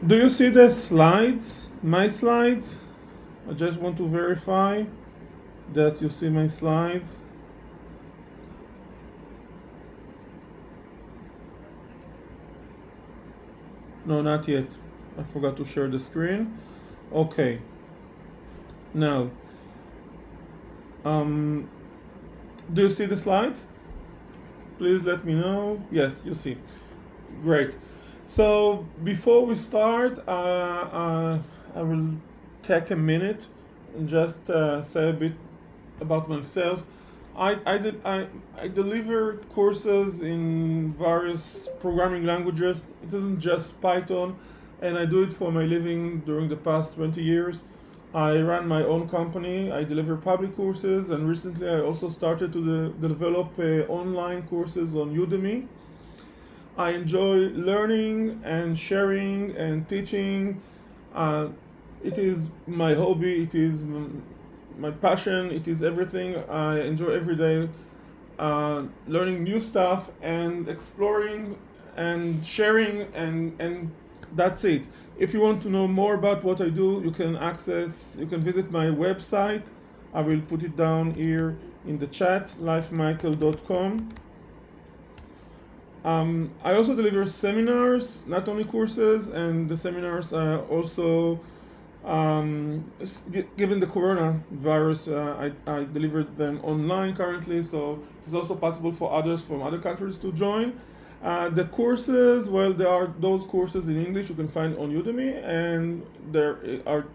Do you see the slides? My slides? I just want to verify that you see my slides. No, not yet. I forgot to share the screen. Okay. Now, um, do you see the slides? Please let me know. Yes, you see. Great. So before we start, I will take a minute and just say a bit about myself. I deliver courses in various programming languages. It isn't just Python, and I do it for my living during the past 20 years. I run my own company. I deliver public courses, and recently I also started to develop online courses on Udemy. I enjoy learning and sharing and teaching. Uh, it is my hobby. It is my passion. It is everything. I enjoy every day learning new stuff and exploring and sharing, and that's it. If you want to know more about what I do, you can visit my website. I will put it down here in the chat, lifemichael.com. I also deliver seminars, not only courses, and the seminars are also, given the coronavirus, I delivered them online currently, so it is also possible for others from other countries to join. The courses, well, there are those courses in English you can find on Udemy, and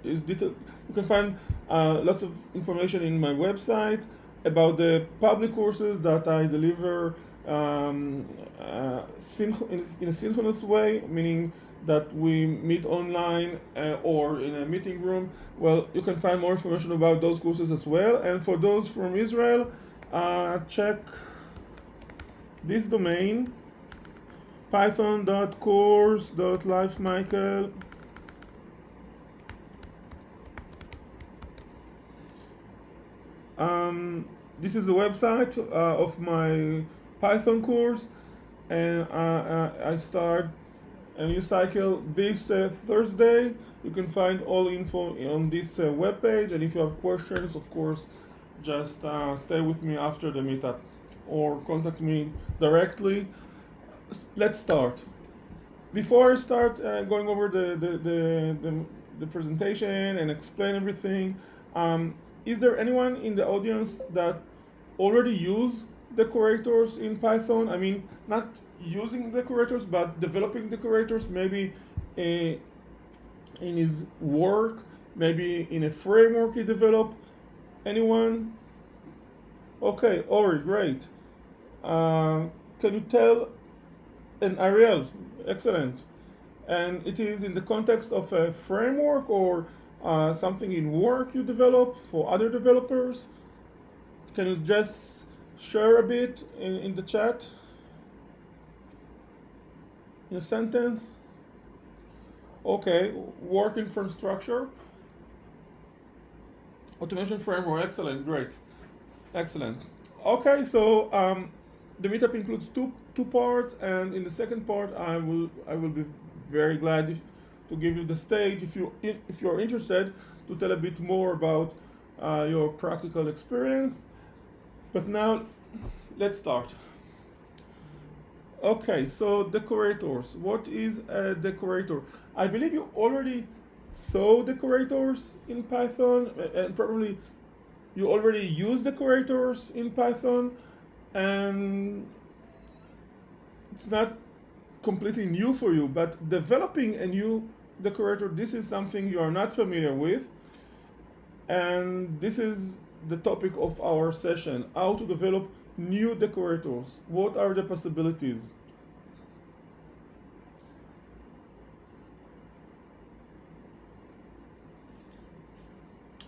is detailed. You can find lots of information in my website about the public courses that I deliver in a synchronous way, meaning that we meet online or in a meeting room. Well, you can find more information about those courses as well. And for those from Israel, check this domain, python.course.lifemichael. This is the website of my Python course, and I start a new cycle this Thursday. You can find all info on this webpage, and if you have questions, of course, just stay with me after the meetup or contact me directly. Let's start. Before I start going over the presentation and explain everything, is there anyone in the audience that already use decorators in Python? I mean, not using decorators, but developing decorators, maybe in his work, maybe in a framework he developed. Anyone? Okay, Ori, great. Can you tell an Ariel? Excellent. And it is in the context of a framework or something in work you develop for other developers. Can you just share a bit in the chat? In a sentence? Okay, work infrastructure. Automation framework, excellent, great. Excellent. Okay, so the meetup includes two parts, and in the second part, I will be very glad to give you the stage if you're interested to tell a bit more about your practical experience. But now, let's start. Okay, so decorators. What is a decorator? I believe you already saw decorators in Python, and probably you already use decorators in Python, and it's not completely new for you, but developing a new decorator, this is something you are not familiar with, and this is the topic of our session, how to develop new decorators. What are the possibilities?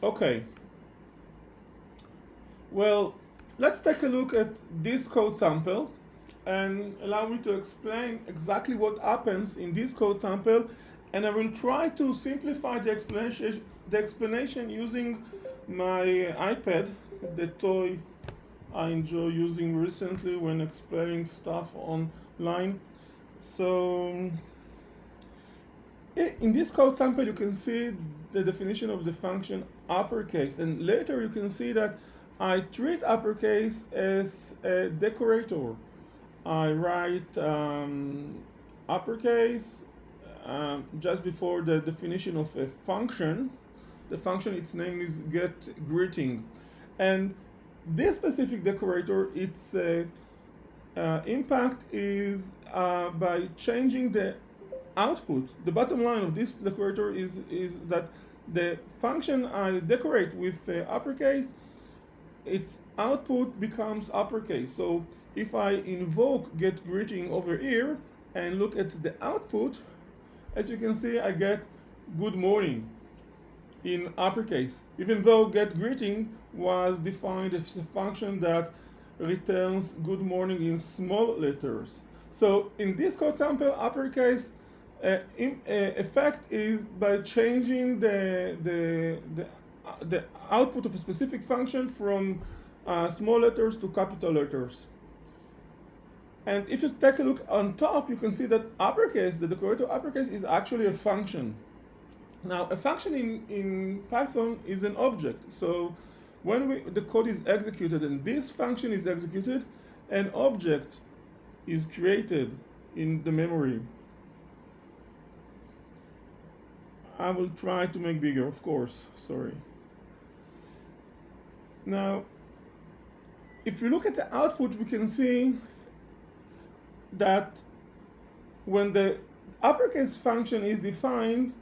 Okay, well, let's take a look at this code sample and allow me to explain exactly what happens in this code sample, and I will try to simplify the explanation using my iPad, the toy I enjoy using recently when explaining stuff online. So In this code sample, you can see the definition of the function uppercase, and later you can see that I treat uppercase as a decorator. I write uppercase just before the definition of a function. The function, its name is getGreeting, and this specific decorator, its impact is by changing the output. The bottom line of this decorator is that the function I decorate with uppercase, its output becomes uppercase. So if I invoke getGreeting over here and look at the output, as you can see, I get good morning in uppercase, even though getGreeting was defined as a function that returns good morning in small letters. So in this code sample, uppercase effect is by changing the output of a specific function from small letters to capital letters. And if you take a look on top, you can see that uppercase, the decorator uppercase, is actually a function. Now, a function in Python is an object. So when the code is executed and this function is executed, an object is created in the memory. I will try to make bigger, of course, sorry. Now, if you look at the output, we can see that when the uppercase function is defined,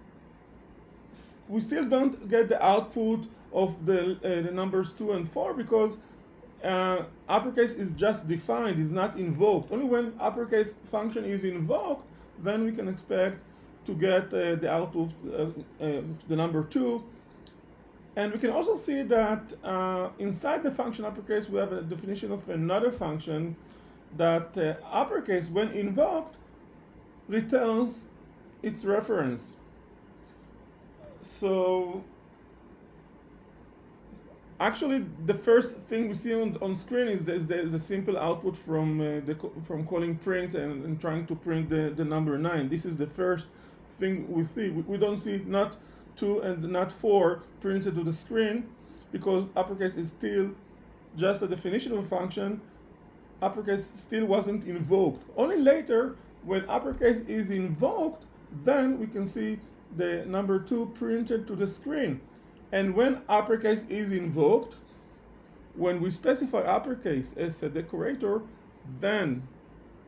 we still don't get the output of the numbers 2 and 4 because uppercase is just defined, is not invoked. Only when uppercase function is invoked, then we can expect to get the output of the number 2. And we can also see that inside the function uppercase, we have a definition of another function that uppercase, when invoked, returns its reference. So actually, the first thing we see on screen is the simple output from calling print and trying to print the number 9. This is the first thing we see. We don't see not 2 and not 4 printed to the screen because uppercase is still just a definition of a function. Uppercase still wasn't invoked. Only later, when uppercase is invoked, then we can see the number 2 printed to the screen. And when uppercase is invoked, when we specify uppercase as a decorator, then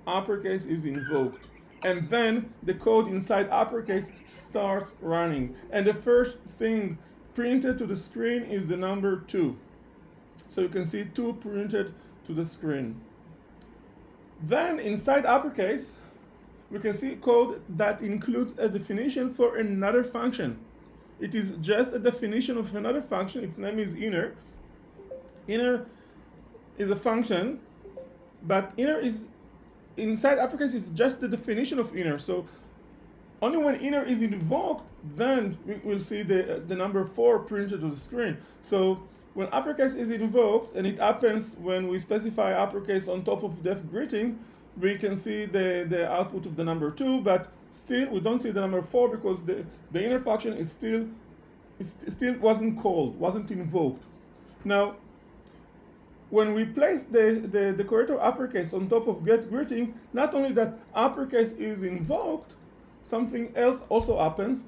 uppercase is invoked. And then the code inside uppercase starts running. And the first thing printed to the screen is the number 2. So you can see 2 printed to the screen. Then inside uppercase, we can see code that includes a definition for another function. It is just a definition of another function. Its name is inner. Inner is a function, but inner is inside uppercase is just the definition of inner. So only when inner is invoked, then we will see the number 4 printed to the screen. So when uppercase is invoked, and it happens when we specify uppercase on top of def greeting, we can see the output of the number 2, but still we don't see the number 4 because the inner function is still wasn't called, wasn't invoked. Now, when we place the decorator uppercase on top of getGreeting, not only that uppercase is invoked, something else also happens.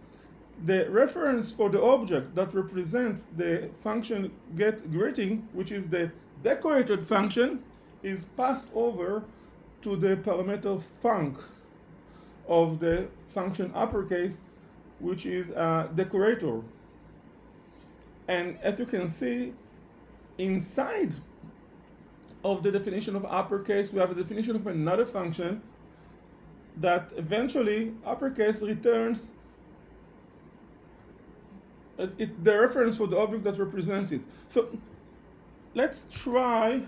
The reference for the object that represents the function getGreeting, which is the decorated function, is passed over to the parameter func of the function uppercase, which is a decorator. And as you can see, inside of the definition of uppercase, we have a definition of another function that eventually uppercase returns the reference for the object that represents it. So let's try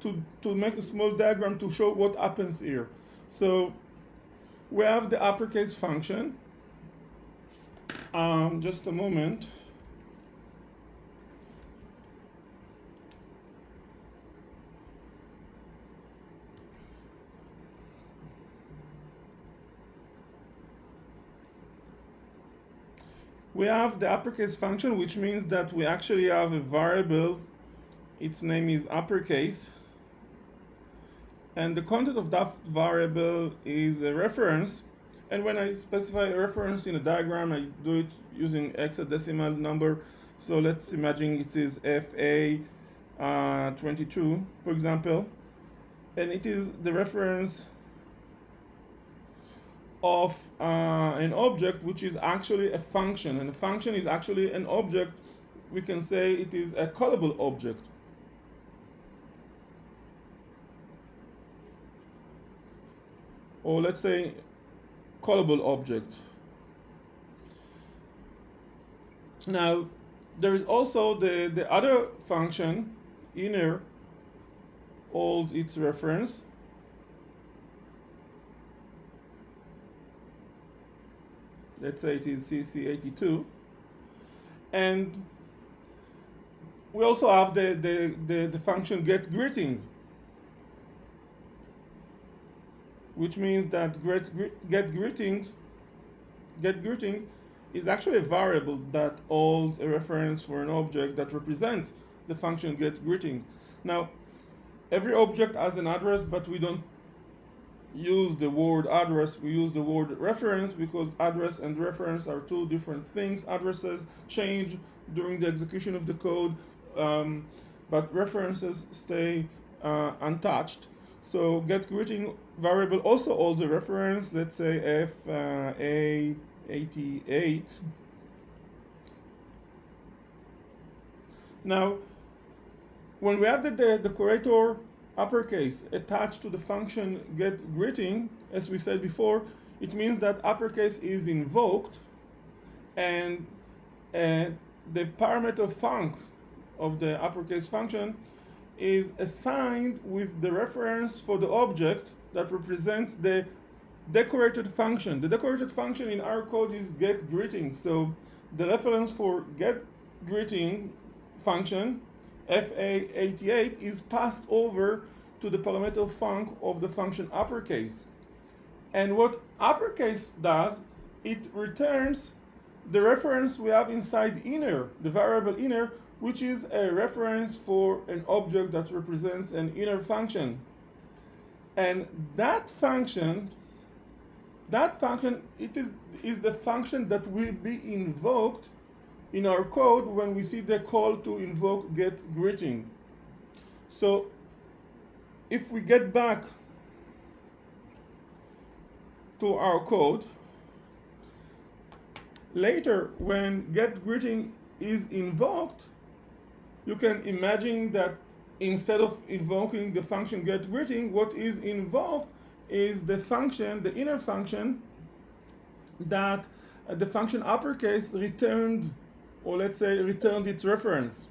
to make a small diagram to show what happens here. So we have the uppercase function. Just a moment. We have the uppercase function, which means that we actually have a variable. Its name is uppercase. And the content of that variable is a reference. And when I specify a reference in a diagram, I do it using hexadecimal number. So let's imagine it is FA22, for example. And it is the reference of an object which is actually a function. And a function is actually an object. We can say it is a callable object. Or let's say callable object. Now, there is also the other function, inner, holds its reference. Let's say it is CC82. And we also have the function getGreeting, which means that getGreeting is actually a variable that holds a reference for an object that represents the function getGreeting. Now, every object has an address, but we don't use the word address, we use the word reference, because address and reference are two different things. Addresses change during the execution of the code, but references stay untouched. So getGreeting variable also holds a reference, let's say FA88. Now, when we have the decorator uppercase attached to the function getGreeting, as we said before, it means that uppercase is invoked, and the parameter func of the uppercase function is assigned with the reference for the object that represents the decorated function. The decorated function in our code is getGreeting, so the reference for getGreeting function FA88 is passed over to the parameter func of the function uppercase. And what uppercase does, it returns the reference we have inside inner, the variable inner, which is a reference for an object that represents an inner function. And that function is the function that will be invoked in our code when we see the call to invoke getGreeting. So if we get back to our code, later when getGreeting is invoked, you can imagine that instead of invoking the function getGreeting, what is invoked is the function, the inner function, that the function uppercase returned, or let's say returned its reference.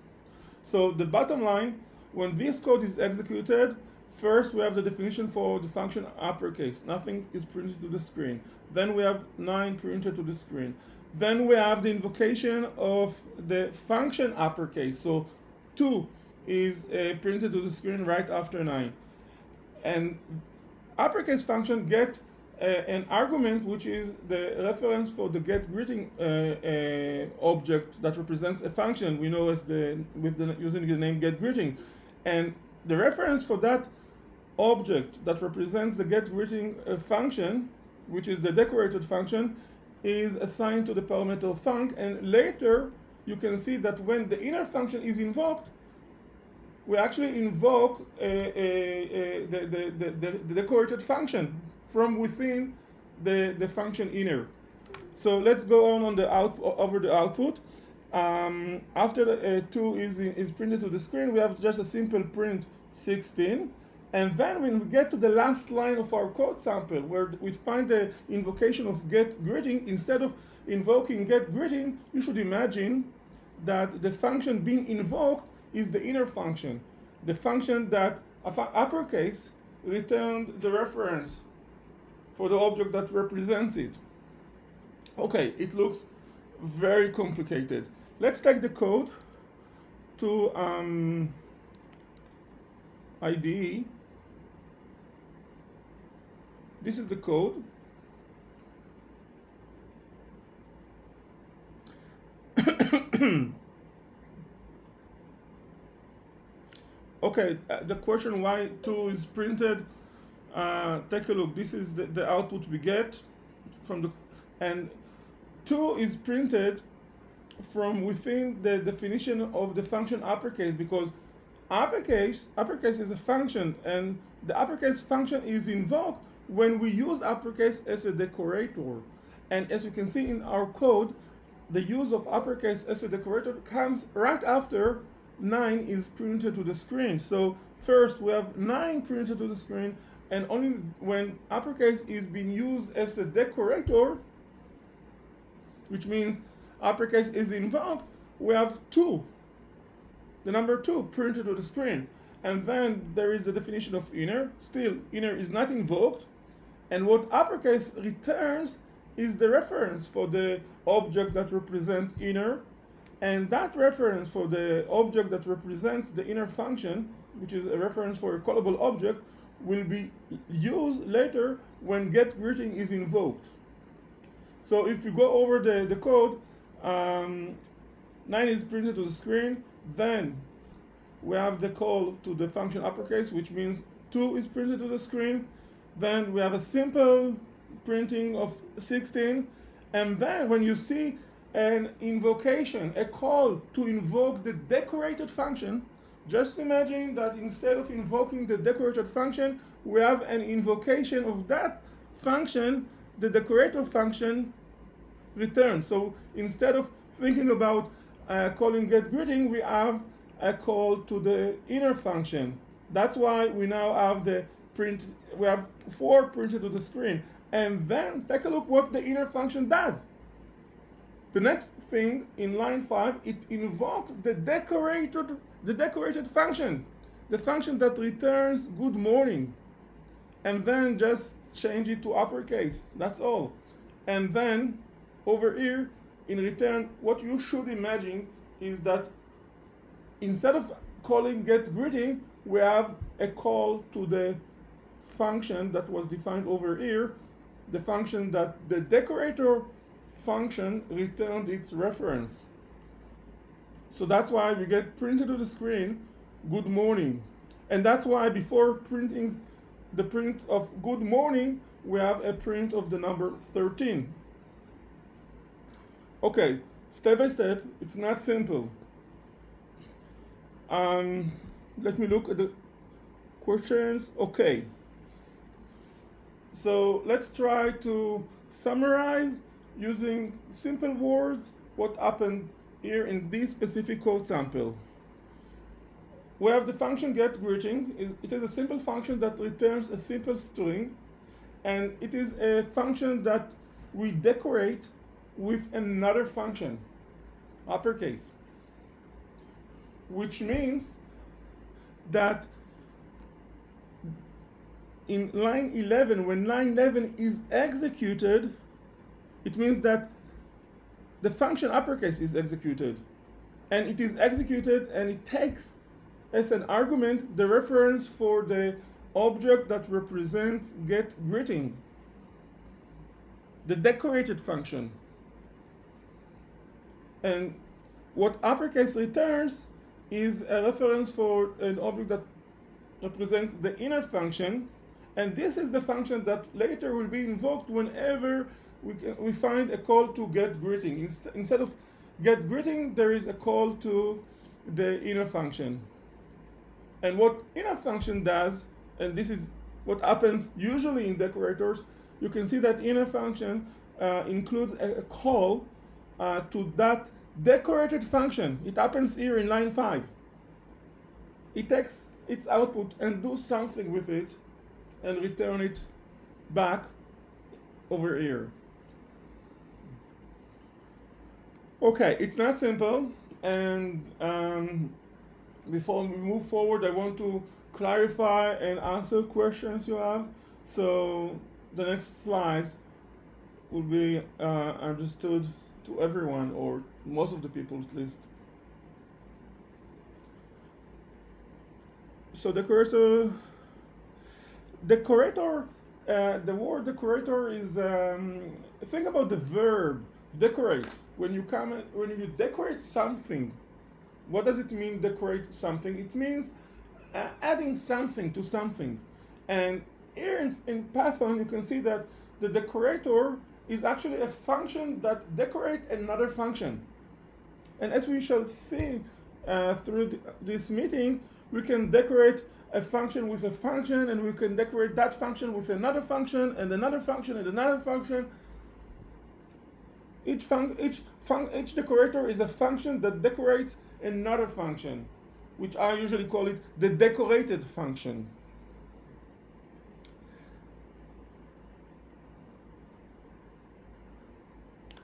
So the bottom line, when this code is executed, first we have the definition for the function uppercase. Nothing is printed to the screen. Then we have 9 printed to the screen. Then we have the invocation of the function uppercase. So 2 is printed to the screen right after 9. And uppercase function get an argument, which is the reference for the getGreeting object that represents a function we know as using the name getGreeting. And the reference for that object that represents the getGreeting function, which is the decorated function, is assigned to the parameter func. And later you can see that when the inner function is invoked, we actually invoke the decorated function from within the function inner. So let's go on the over the output. After the 2 is printed to the screen, we have just a simple print 16. And then when we get to the last line of our code sample, where we find the invocation of getGreeting, instead of invoking getGreeting, you should imagine that the function being invoked is the inner function, the function that uppercase returned the reference for the object that represents it. Okay, it looks very complicated. Let's take the code to IDE. This is the code. Okay, the question why 2 is printed, take a look. This is the output we get from the, and 2 is printed from within the definition of the function uppercase, because uppercase is a function, and the uppercase function is invoked when we use uppercase as a decorator. And as you can see in our code, the use of uppercase as a decorator comes right after 9 is printed to the screen. So first we have 9 printed to the screen, and only when uppercase is being used as a decorator, which means uppercase is invoked, we have 2, the number 2 printed to the screen. And then there is the definition of inner. Still, inner is not invoked, and what uppercase returns is the reference for the object that represents inner, and that reference for the object that represents the inner function, which is a reference for a callable object, will be used later when getGreeting is invoked. So if you go over the code, 9 is printed to the screen, then we have the call to the function uppercase, which means 2 is printed to the screen. Then we have a simple printing of 16, and then when you see an invocation, a call to invoke the decorated function, just imagine that instead of invoking the decorated function, we have an invocation of that function, the decorator function returns. So instead of thinking about calling getGreeting, we have a call to the inner function. That's why we now have the print, we have 4 printed to the screen. And then take a look what the inner function does. The next thing in line 5, it invokes the decorated function, the function that returns good morning, and then just change it to uppercase. That's all. And then over here, in return, what you should imagine is that instead of calling getGreeting, we have a call to the function that was defined over here, the function that the decorator function returned its reference. So that's why we get printed to the screen good morning. And that's why before printing the print of good morning, we have a print of the number 13. Okay, step by step, it's not simple. Let me look at the questions. Okay. So let's try to summarize using simple words what happened here in this specific code sample. We have the function getGreeting. It is a simple function that returns a simple string, and it is a function that we decorate with another function, uppercase, which means that in line 11, when line 11 is executed, it means that the function uppercase is executed. And it is executed, and it takes as an argument the reference for the object that represents getGreeting, the decorated function. And what uppercase returns is a reference for an object that represents the inner function, and this is the function that later will be invoked whenever we find a call to getGreeting. Instead of getGreeting, there is a call to the inner function. And what inner function does, and this is what happens usually in decorators, you can see that inner function includes a call to that decorated function. It happens here in line 5. It takes its output and do something with it and return it back over here. Okay, it's not simple, and before we move forward, I want to clarify and answer questions you have. So the next slides will be understood to everyone, or most of the people at least. So decorator, the word decorator is, think about the verb Decorate. When you decorate something, what does it mean? Decorate something. It means adding something to something. And here in Python, you can see that the decorator is actually a function that decorates another function. And as we shall see through this meeting, we can decorate a function with a function, and we can decorate that function with another function, and another function, and another function. Each decorator is a function that decorates another function, which I usually call it the decorated function.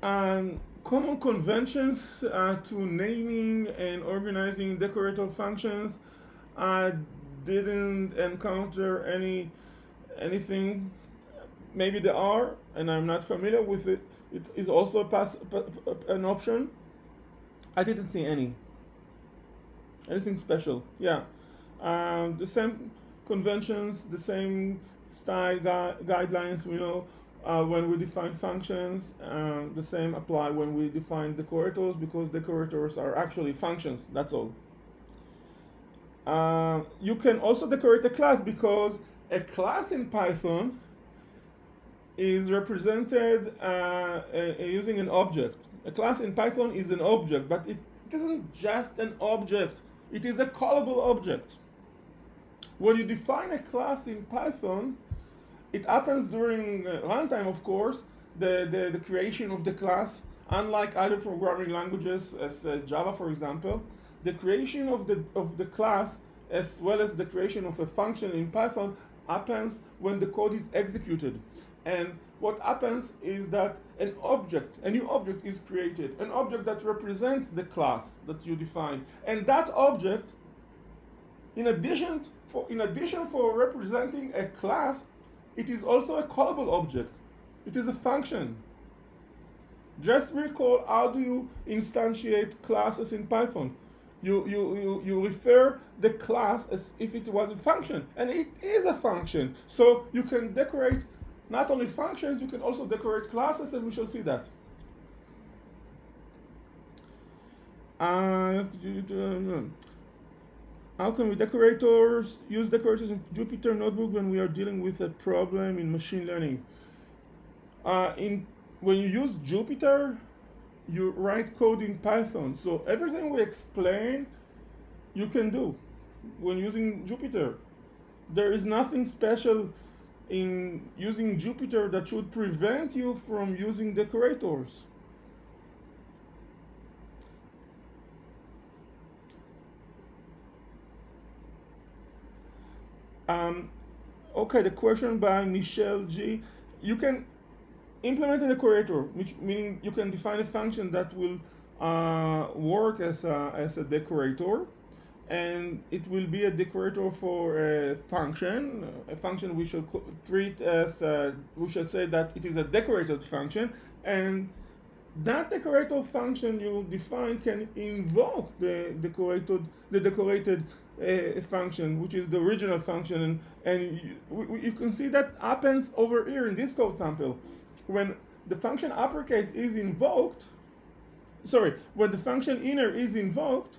Common conventions to naming and organizing decorator functions. I didn't encounter anything. Maybe there are, and I'm not familiar with it. It is also an option. I didn't see anything special. Yeah, the same conventions, the same style guidelines. We know when we define functions. The same apply when we define decorators, because decorators are actually functions. That's all. You can also decorate a class, because a class in Python is represented using an object. A class in Python is an object, but it isn't just an object. It is a callable object. When you define a class in Python, it happens during runtime, of course, the creation of the class. Unlike other programming languages, as Java, for example, the creation of the class, as well as the creation of a function in Python, happens when the code is executed. And what happens is that a new object is created, an object that represents the class that you defined. And that object, in addition for representing a class, it is also a callable object. It is a function. Just recall, how do you instantiate classes in Python? You refer the class as if it was a function, and it is a function. So you can decorate not only functions, you can also decorate classes, and we shall see that. How can we use decorators in Jupyter Notebook when we are dealing with a problem in machine learning? When you use Jupyter, you write code in Python. So everything we explain, you can do when using Jupyter. There is nothing special in using Jupyter that should prevent you from using decorators. Okay, the question by Michelle G. You can implement a decorator, which meaning you can define a function that will work as a decorator, and it will be a decorator for a function we should treat as we should say that it is a decorated function, and that decorator function you define can invoke the decorated function, which is the original function, and you can see that happens over here in this code sample. When the function uppercase is invoked, when the function inner is invoked,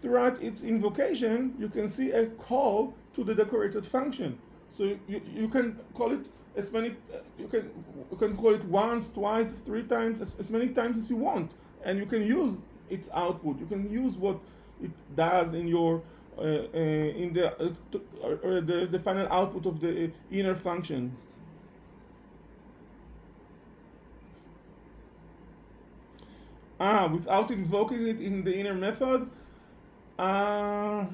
throughout its invocation, you can see a call to the decorated function. So you can call it as many, you can call it once, twice, 3 times, as many times as you want, and you can use its output. You can use what it does in your in the final output of the inner function. Without invoking it in the inner method, I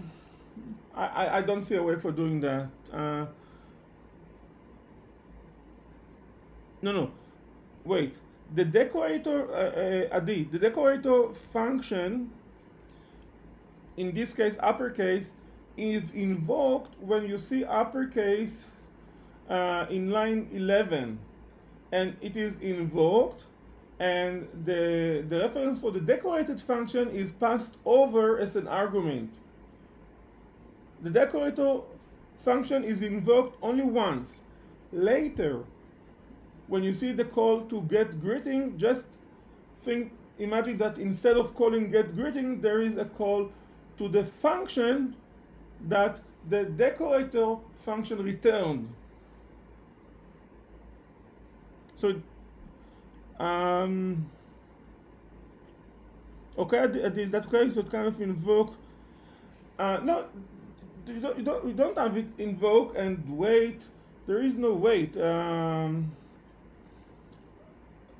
don't see a way for doing that. No, wait. The decorator, Adi, the decorator function, in this case uppercase, is invoked when you see uppercase in line 11, and it is invoked, and the reference for the decorated function is passed over as an argument. The decorator function is invoked only once. Later, when you see the call to get greeting, just imagine that instead of calling get greeting, there is a call to the function that the decorator function returned. So, okay, is that okay? So it kind of invoke. No, you don't have it invoke and wait. There is no wait.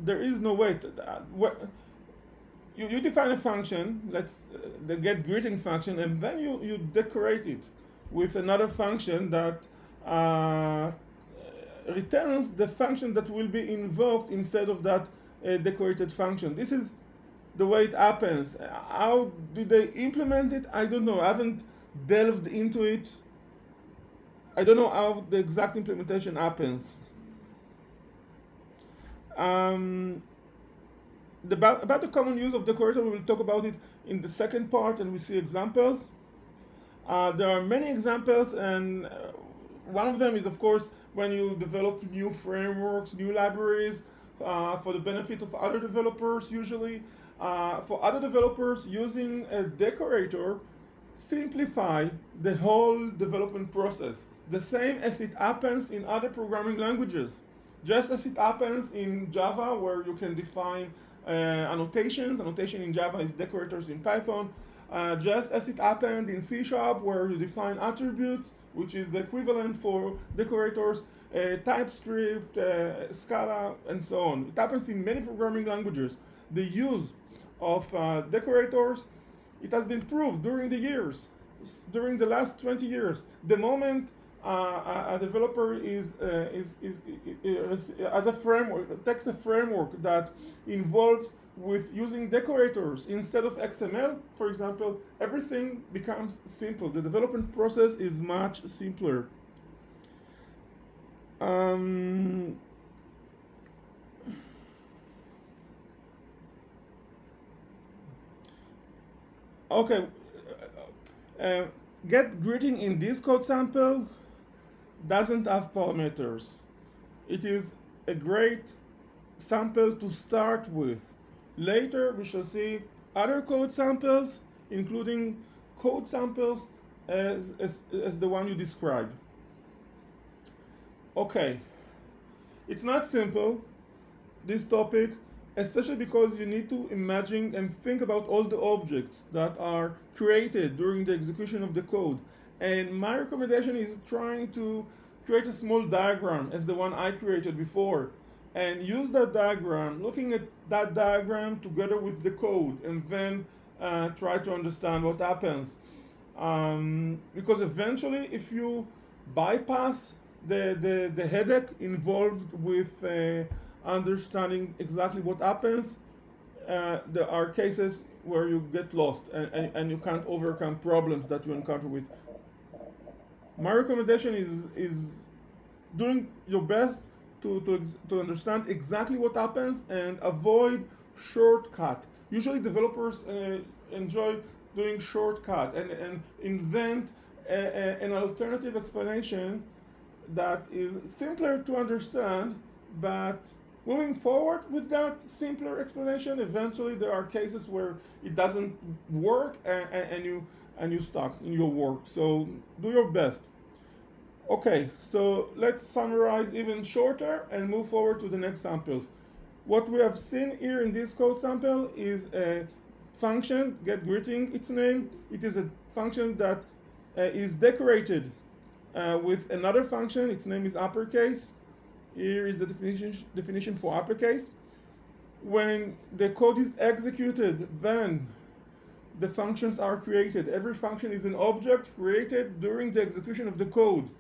There is no wait. You define a function, the get greeting function, and then you decorate it with another function that returns the function that will be invoked instead of that decorated function. This is the way it happens. How do they implement it? I don't know. I haven't delved into it. I don't know how the exact implementation happens. About the common use of decorator, we will talk about it in the second part, and we see examples. There are many examples, and one of them is, of course, when you develop new frameworks, new libraries for the benefit of other developers. Usually, for other developers, using a decorator simplify the whole development process, the same as it happens in other programming languages. Just as it happens in Java, where you can define annotations. Annotation in Java is decorators in Python. Just as it happened in C#, where you define attributes, which is the equivalent for decorators, TypeScript, Scala, and so on. It happens in many programming languages. The use of decorators, it has been proved during the years, during the last 20 years. The moment a developer as a framework, takes a framework that involves with using decorators instead of XML, for example, everything becomes simple. The development process is much simpler. Okay, get greeting in this code sample doesn't have parameters. It is a great sample to start with. Later we shall see other code samples, including code samples as the one you described. Okay, it's not simple, this topic, especially because you need to imagine and think about all the objects that are created during the execution of the code. And my recommendation is trying to create a small diagram as the one I created before, and use that diagram, looking at that diagram together with the code, and then try to understand what happens. Because eventually, if you bypass the headache involved with understanding exactly what happens, there are cases where you get lost and you can't overcome problems that you encounter with. My recommendation is doing your best to understand exactly what happens and avoid shortcut. Usually developers enjoy doing shortcut and invent an alternative explanation that is simpler to understand, but moving forward with that simpler explanation, eventually there are cases where it doesn't work and you stuck in your work. So do your best. Okay, so let's summarize even shorter and move forward to the next samples. What we have seen here in this code sample is a function, getGreeting, its name. It is a function that is decorated with another function. Its name is uppercase. Here is the definition for uppercase. When the code is executed, then the functions are created. Every function is an object created during the execution of the code.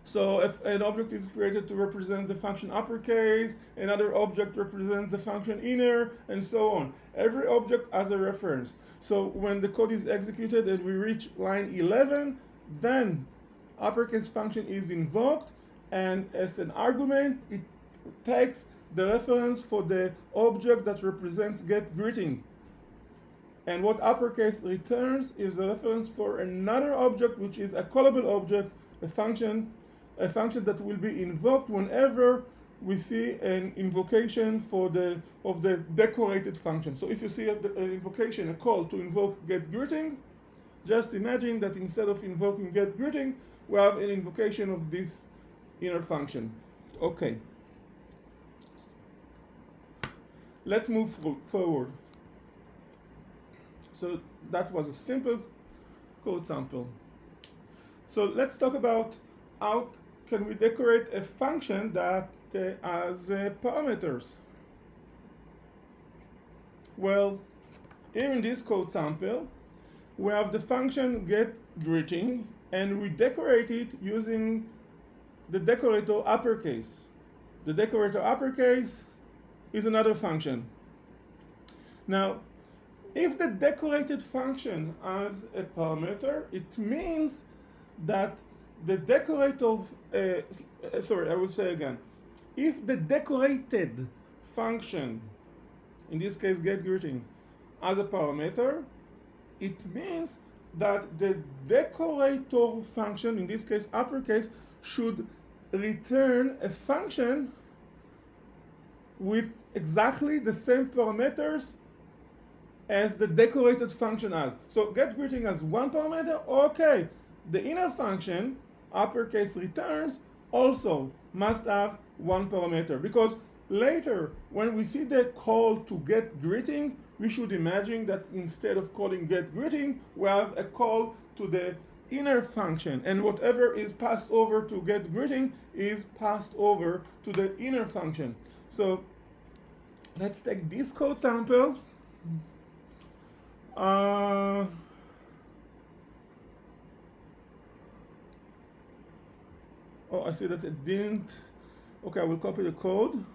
So if an object is created to represent the function uppercase, another object represents the function inner, and so on. Every object has a reference. So when the code is executed and we reach line 11, then uppercase function is invoked, and as an argument, it takes the reference for the object that represents getGreeting. And what uppercase returns is the reference for another object, which is a callable object, a function that will be invoked whenever we see an invocation of the decorated function. So if you see an invocation, a call to invoke getGreeting, just imagine that instead of invoking getGreeting, we have an invocation of this inner function. Okay. Let's move forward. So that was a simple code sample. So let's talk about how can we decorate a function that has parameters. Well, here in this code sample, we have the function getGreeting, and we decorate it using the decorator uppercase. The decorator uppercase is another function. Now, if the decorated function has a parameter, it means that the decorator, I will say again, if the decorated function, in this case getGreeting, has a parameter, it means that the decorator function, in this case uppercase, should return a function with exactly the same parameters as the decorated function has. So getGreeting has one parameter, okay. The inner function, uppercase returns, also must have one parameter, because later when we see the call to getGreeting, we should imagine that instead of calling getGreeting, we have a call to the inner function, and whatever is passed over to getGreeting is passed over to the inner function. So let's take this code sample. Oh, I see that it didn't. Okay, I will copy the code.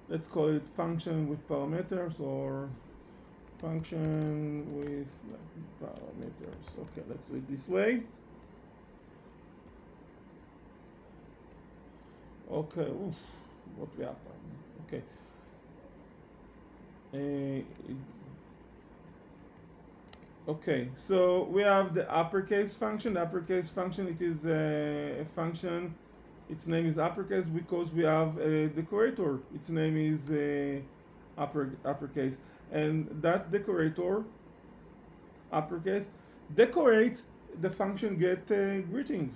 Let's call it function with parameters, or function with parameters. Okay, let's do it this way. Okay, oof, what we have done. Okay. Okay, so we have the uppercase function. The uppercase function, it is a function. Its name is uppercase because we have a decorator. Its name is uppercase, and that decorator, uppercase, decorates the function getGreeting.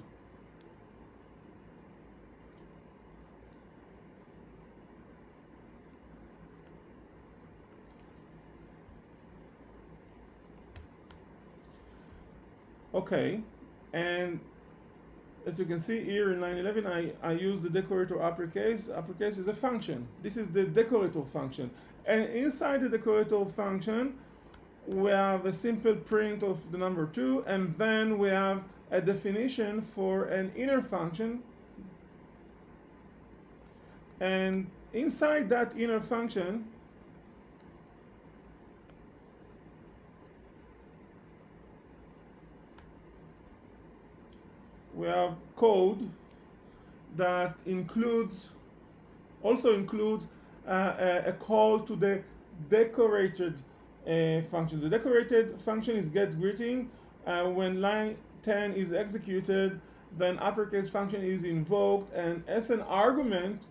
Okay, and as you can see here in line 11, I use the decorator uppercase. Uppercase is a function. This is the decorator function. And inside the decorator function, we have a simple print of the number 2, and then we have a definition for an inner function. And inside that inner function, we have code that also includes a call to the decorated function. The decorated function is getGreeting. When line 10 is executed, then uppercase function is invoked, and as an argument,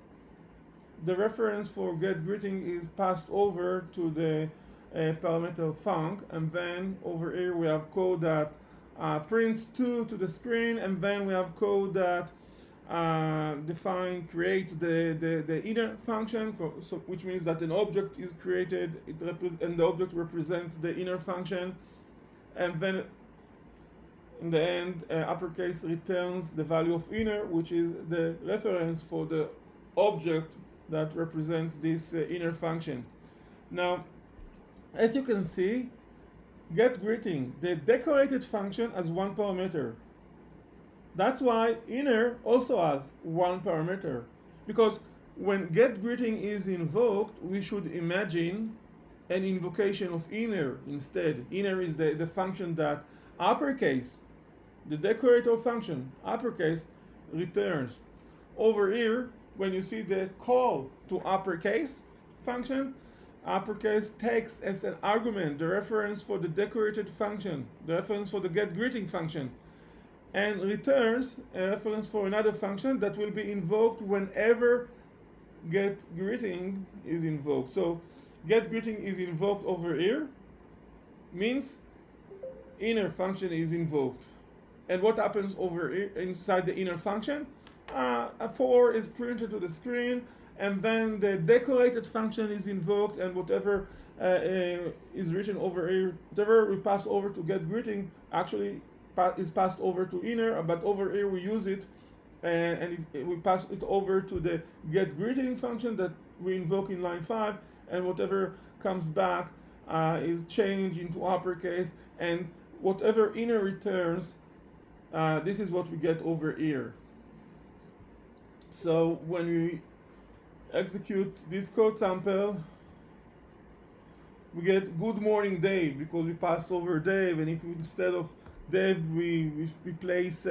the reference for getGreeting is passed over to the parameter func, and then over here we have code that prints 2 to the screen, and then we have code that creates the inner function, so, which means that an object is created, and the object represents the inner function, and then in the end uppercase returns the value of inner, which is the reference for the object that represents this inner function. Now, as you can see, getGreeting, the decorated function, has one parameter. That's why inner also has one parameter, because when getGreeting is invoked, we should imagine an invocation of inner instead. Inner is the function that uppercase, the decorator function, uppercase, returns. Over here, when you see the call to uppercase function, uppercase takes as an argument the reference for the decorated function, the reference for the getGreeting function. and returns a reference for another function that will be invoked whenever getGreeting is invoked. So getGreeting is invoked over here, means inner function is invoked. And what happens over here inside the inner function? A 4 is printed to the screen, and then the decorated function is invoked, and whatever is written over here, whatever we pass over to getGreeting actually is passed over to inner, but over here we use it and we pass it over to the getGreeting function that we invoke in line 5, and whatever comes back is changed into uppercase, and whatever inner returns, this is what we get over here. So when we execute this code sample, we get good morning Dave because we passed over Dave, and if instead of Dave we replace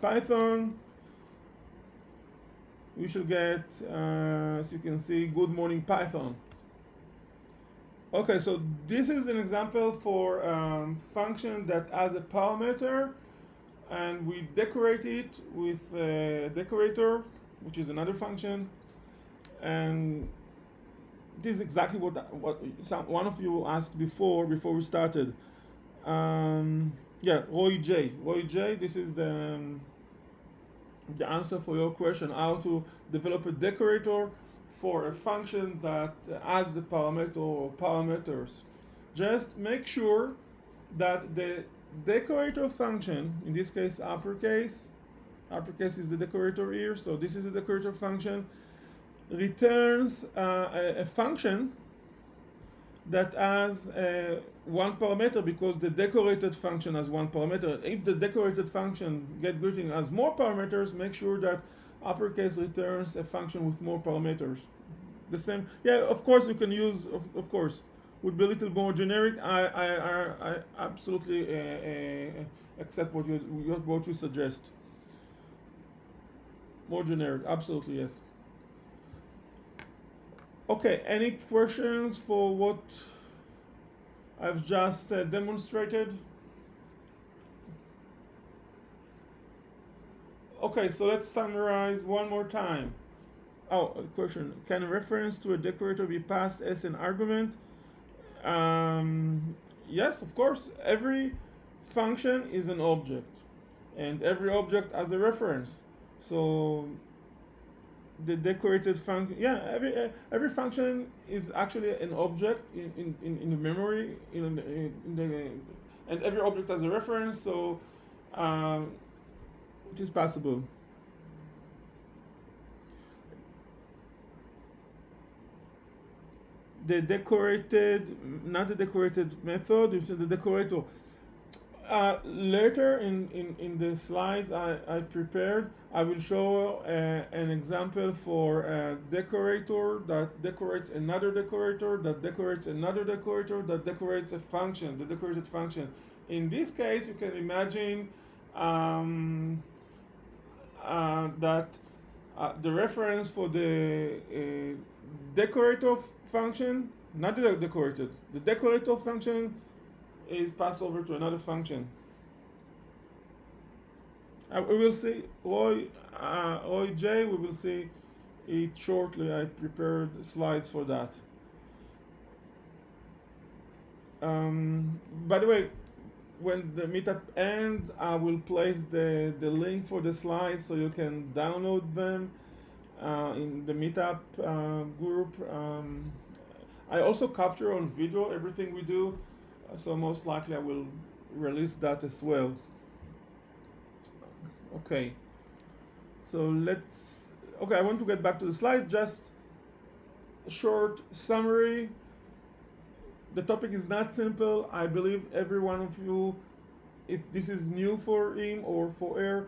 Python, we should get, as you can see, good morning Python. Okay, so this is an example for function that has a parameter, and we decorate it with a decorator, which is another function. And this is exactly what one of you asked before we started. Yeah, Roy J, this is the answer for your question, how to develop a decorator for a function that has the parameter or parameters. Just make sure that the decorator function, in this case uppercase is the decorator here, so this is the decorator function, returns a function that has one parameter, because the decorated function has one parameter. If the decorated function getGreeting has more parameters, make sure that uppercase returns a function with more parameters. The same, yeah, of course you can use, of course, would be a little more generic. I absolutely accept what you suggest. More generic, absolutely, yes. Okay, any questions for what I've just demonstrated? Okay, so let's summarize one more time. Oh, a question. Can a reference to a decorator be passed as an argument? Yes, of course. Every function is an object, and every object has a reference. So the decorated function, yeah, every function is actually an object in the memory, and every object has a reference, so it is possible. The decorated, not the decorated method, it's the decorator. Later in the slides I prepared, I will show an example for a decorator that decorates another decorator, that decorates another decorator, that decorates a function, the decorated function. In this case, you can imagine that the reference for the decorator function, not the decorated, the decorator function is passed over to another function. We will see Roy J, we will see it shortly. I prepared slides for that. By the way, when the meetup ends, I will place the link for the slides so you can download them in the meetup group. I also capture on video everything we do, so most likely I will release that as well. Okay, so okay, I want to get back to the slide. Just a short summary. The topic is not simple. I believe every one of you, if this is new for him or for her,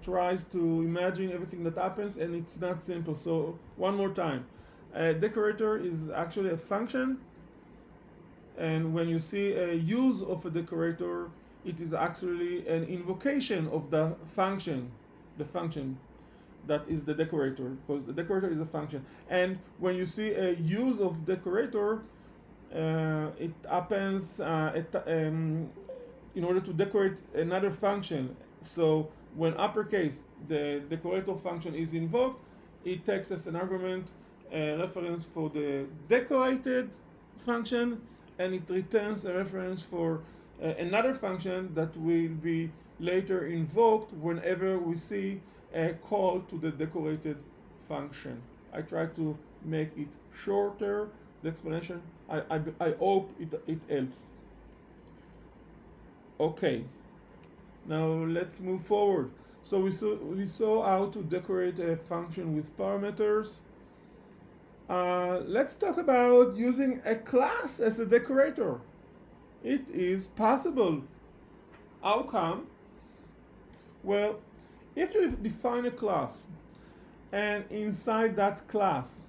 tries to imagine everything that happens, and it's not simple. So one more time, a decorator is actually a function, and when you see a use of a decorator, it is actually an invocation of the function that is the decorator, because the decorator is a function. And when you see a use of decorator, it happens in order to decorate another function. So when uppercase, the decorator function is invoked, it takes as an argument a reference for the decorated function, and it returns a reference for another function that will be later invoked whenever we see a call to the decorated function. I try to make it shorter, the explanation. I hope it helps. Okay, now let's move forward. So we saw how to decorate a function with parameters. Let's talk about using a class as a decorator. It is possible. How come? Well, if you define a class, and inside that class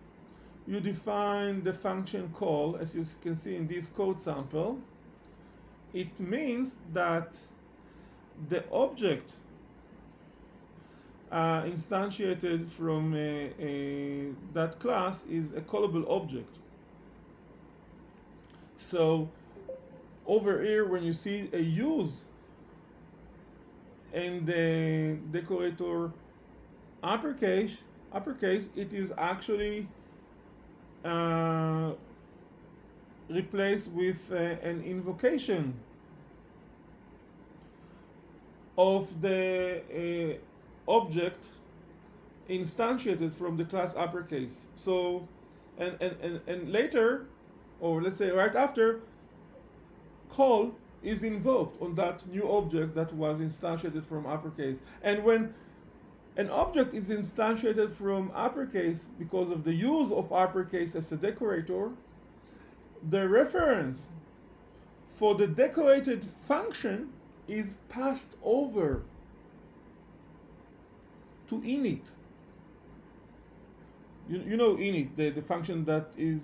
you define the function call, as you can see in this code sample, it means that the object instantiated from that class is a callable object. So over here, when you see a use in the decorator uppercase, it is actually replaced with an invocation of the object instantiated from the class uppercase. So and later, or let's say right after, call is invoked on that new object that was instantiated from uppercase. And when an object is instantiated from uppercase because of the use of uppercase as a decorator, the reference for the decorated function is passed over to init. You know init, the function that is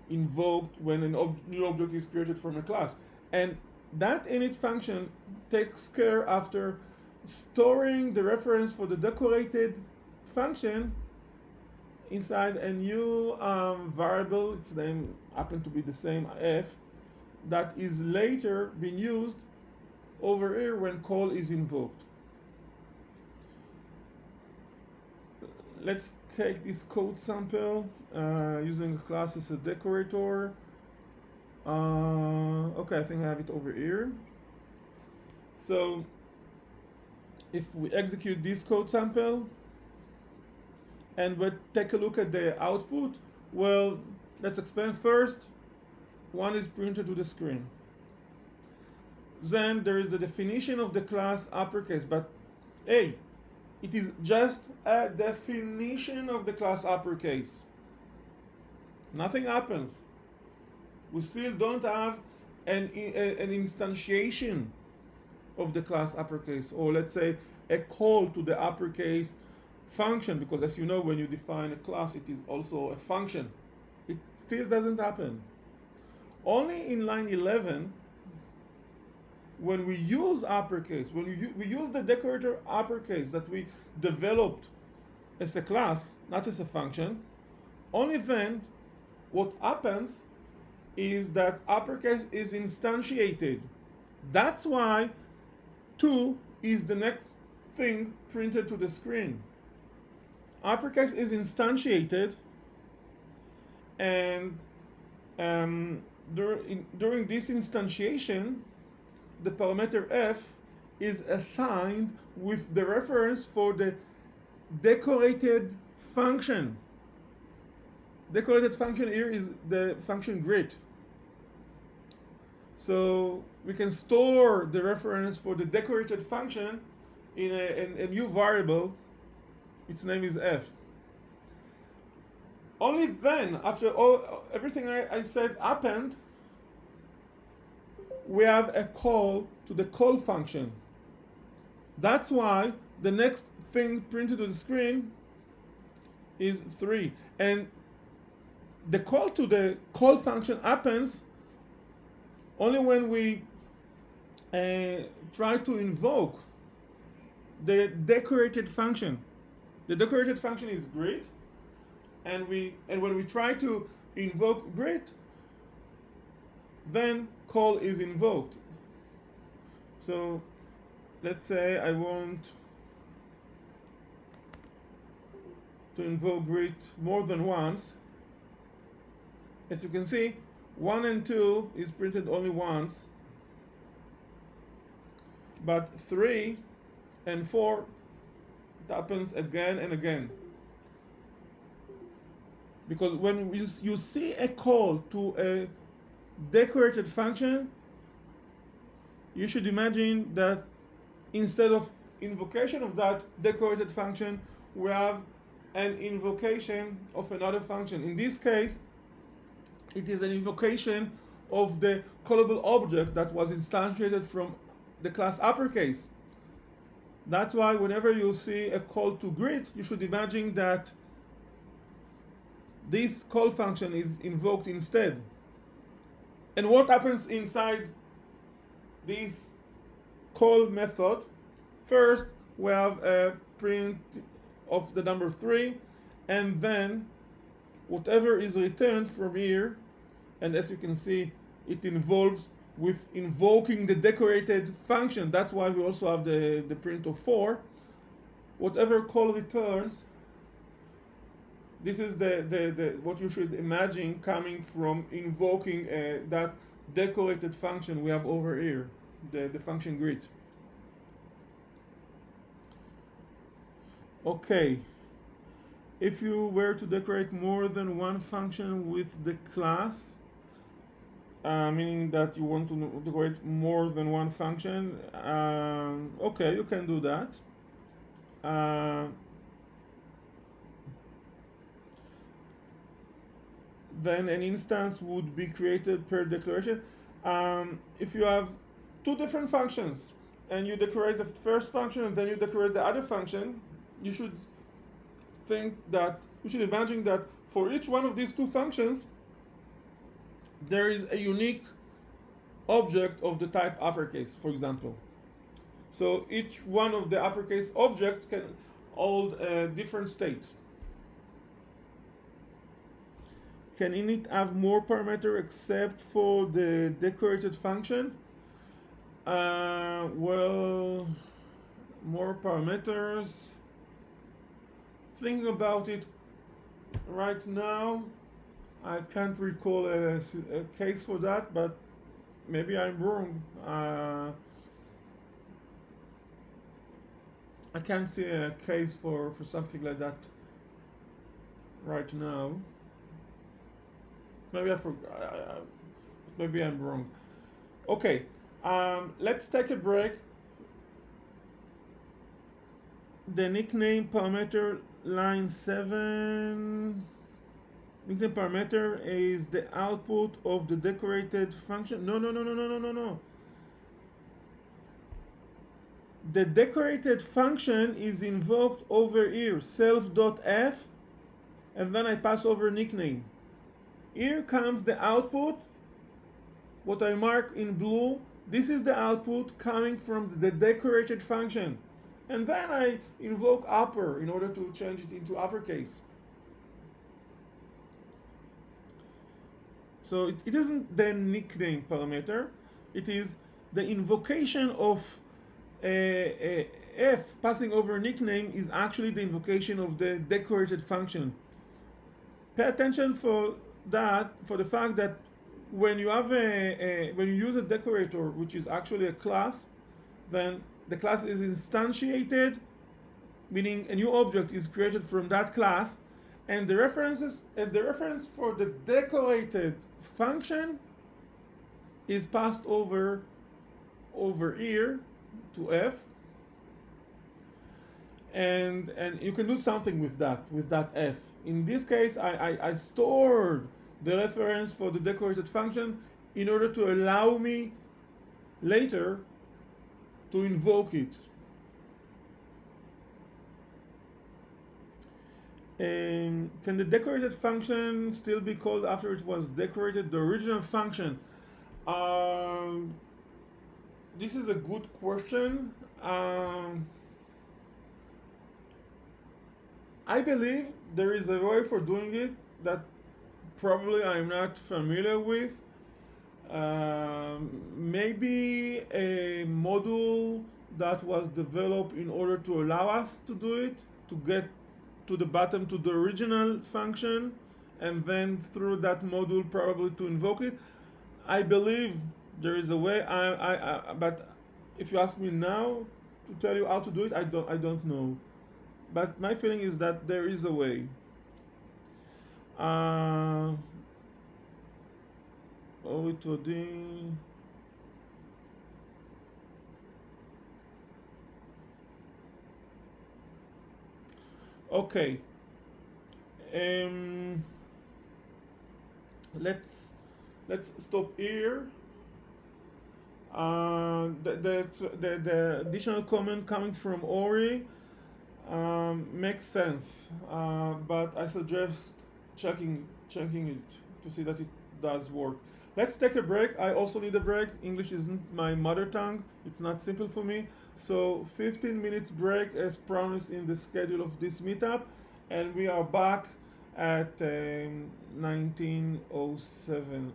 invoked when a new object is created from a class. And that init function takes care after storing the reference for the decorated function inside a new variable. Its name happens to be the same, f, that is later being used over here when call is invoked. Let's take this code sample using a class as a decorator. Okay, I think I have it over here. So if we execute this code sample and we take a look at the output, well, let's explain first. One is printed to the screen. Then there is the definition of the class uppercase, but hey, it is just a definition of the class uppercase. Nothing happens. We still don't have an instantiation of the class uppercase, or let's say a call to the uppercase function, because as you know, when you define a class, it is also a function. It still doesn't happen. Only in line 11, when we use uppercase, when we use the decorator uppercase that we developed as a class, not as a function, only then what happens is that uppercase is instantiated. That's why 2 is the next thing printed to the screen. Uppercase is instantiated, and during this instantiation, the parameter f is assigned with the reference for the decorated function. Decorated function here is the function grid. So we can store the reference for the decorated function in a new variable. Its name is f. Only then, after everything I said happened, we have a call to the call function. That's why the next thing printed to the screen is 3. And the call to the call function happens only when we try to invoke the decorated function. The decorated function is grid, and when we try to invoke grid, then call is invoked. So let's say I want to invoke greet more than once. As you can see, 1 and 2 is printed only once, but 3 and 4 it happens again and again. Because when you see a call to a decorated function, you should imagine that instead of invocation of that decorated function, we have an invocation of another function. In this case, it is an invocation of the callable object that was instantiated from the class uppercase. That's why whenever you see a call to greet, you should imagine that this call function is invoked instead. And what happens inside this call method? First, we have a print of the number 3, and then whatever is returned from here, and as you can see, it involves with invoking the decorated function. That's why we also have the print of 4. Whatever call returns, this is the what you should imagine coming from invoking that decorated function we have over here, the function greet. Okay, if you were to decorate more than one function with the class, meaning that you want to decorate more than one function, okay, you can do that. Then an instance would be created per declaration. If you have two different functions and you decorate the first function and then you decorate the other function, you should imagine that for each one of these two functions, there is a unique object of the type uppercase, for example. So each one of the uppercase objects can hold a different state. Can init have more parameter except for the decorated function? Well, more parameters. Thinking about it right now, I can't recall a case for that, but maybe I'm wrong. I can't see a case for something like that right now. Maybe maybe I'm wrong. Okay, let's take a break. The nickname parameter line 7. Nickname parameter is the output of the decorated function. No. The decorated function is invoked over here, self.f, and then I pass over nickname. Here comes the output, what I mark in blue. This is the output coming from the decorated function. And then I invoke upper in order to change it into uppercase. So it isn't the nickname parameter, it is the invocation of f passing over nickname is actually the invocation of the decorated function. Pay attention for the fact that when you have when you use a decorator, which is actually a class, then the class is instantiated, meaning a new object is created from that class, and the reference for the decorated function is passed over here to f, and you can do something with that f. In this case, I stored the reference for the decorated function in order to allow me later to invoke it. And can the decorated function still be called after it was decorated? The original function. This is a good question. I believe there is a way for doing it that probably I'm not familiar with. maybe a module that was developed in order to allow us to do it, to get to the bottom to the original function, and then through that module probably to invoke it. I believe there is a way. But if you ask me now to tell you how to do it, I don't know. But my feeling is that there is a way. Uh, oh, it would be. Okay. Um, let's let's stop here. The additional comment coming from Ori makes sense, but I suggest checking it to see that it does work. Let's take a break. I also need a break. English isn't my mother tongue. It's not simple for me. So 15 minutes break as promised in the schedule of this meetup, and we are back at 1907.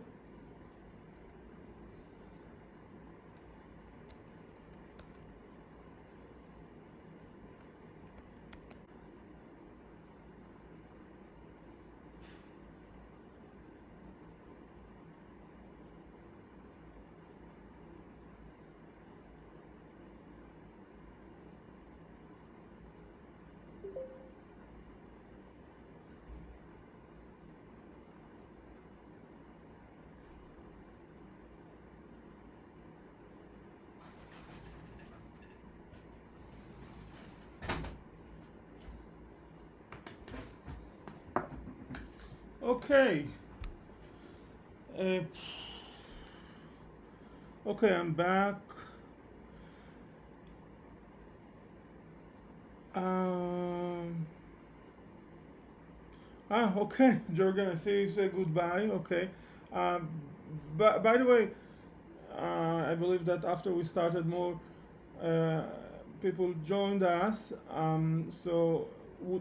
Okay. Uh, okay, I'm back. Um, okay, Jorgen, I see you say goodbye. Okay. Um, but by the way, I believe that after we started, more uh, people joined us. So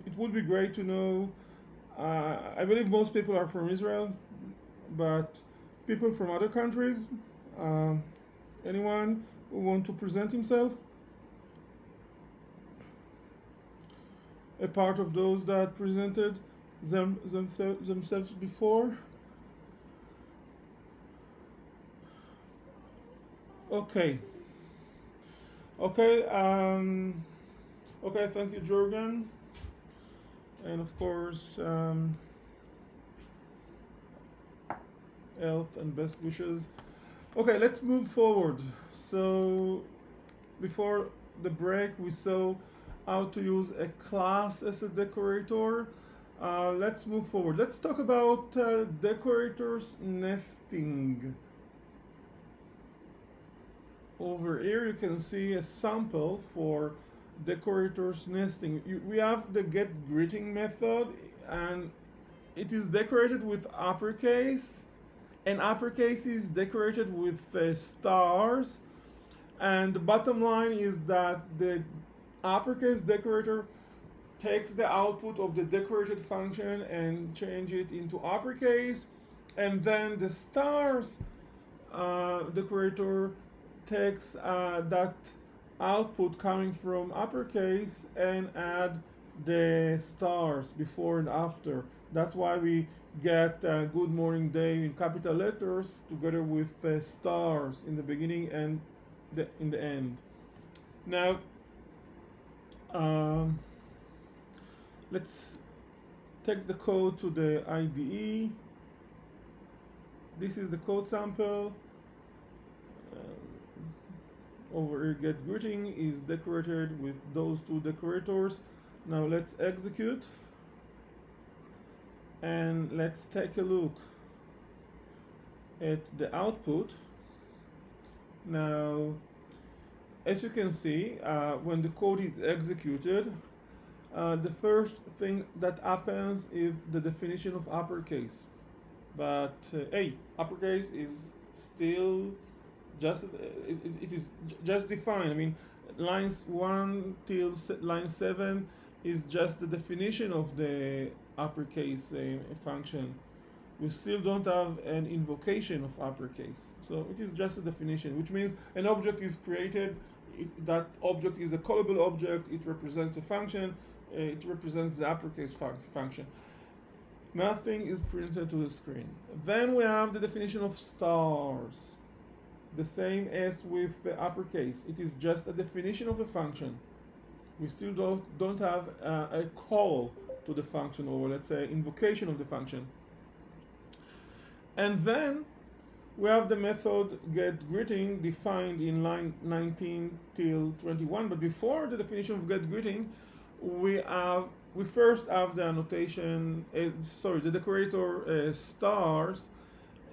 it would be great to know. I believe most people are from Israel, but people from other countries. Um, anyone who want to present himself? A part of those that presented themselves before? Okay. Okay. Okay. Thank you, Jorgen, and of course, health and best wishes. Okay, let's move forward. So, before the break, we saw how to use a class as a decorator. Let's move forward. Let's talk about decorators nesting. Over here you can see a sample for decorators nesting. We have the get greeting method, and it is decorated with uppercase, and uppercase is decorated with stars, and the bottom line is that the uppercase decorator takes the output of the decorated function and change it into uppercase, and then the stars decorator takes that output coming from uppercase and add the stars before and after. That's why we get good morning day in capital letters together with stars in the beginning and in the end. Now, let's take the code to the IDE. This is the code sample. Over here, get greeting is decorated with those two decorators. Now let's execute, and let's take a look at the output. Now, as you can see, when the code is executed, the first thing that happens is the definition of uppercase. But hey, uppercase is still just it is just defined. I mean, lines 1 till line 7 is just the definition of the uppercase function. we still don't have an invocation of uppercase. So it is just a definition, which means an object is created. That object is a callable object. It represents a function. It represents the uppercase function. Nothing is printed to the screen. Then we have the definition of stars. The same as with the uppercase. It is just a definition of a function. We still don't have a call to the function, or let's say invocation of the function. And then we have the method getGreeting defined in line 19 till 21. But before the definition of getGreeting, we first have the annotation, the decorator stars,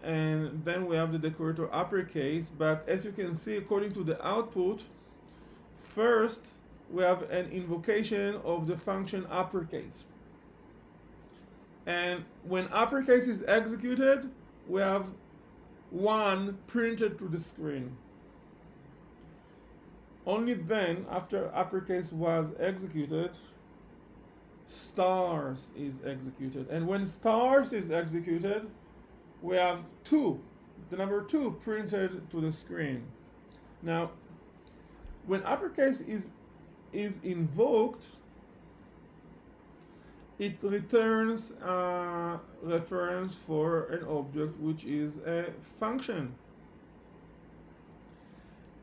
and then we have the decorator uppercase. But as you can see, according to the output, first we have an invocation of the function uppercase. And when uppercase is executed, we have 1 printed to the screen. Only then, after uppercase was executed, stars is executed. And when stars is executed, we have 2, the number 2 printed to the screen. Now, when uppercase is invoked, it returns a reference for an object which is a function.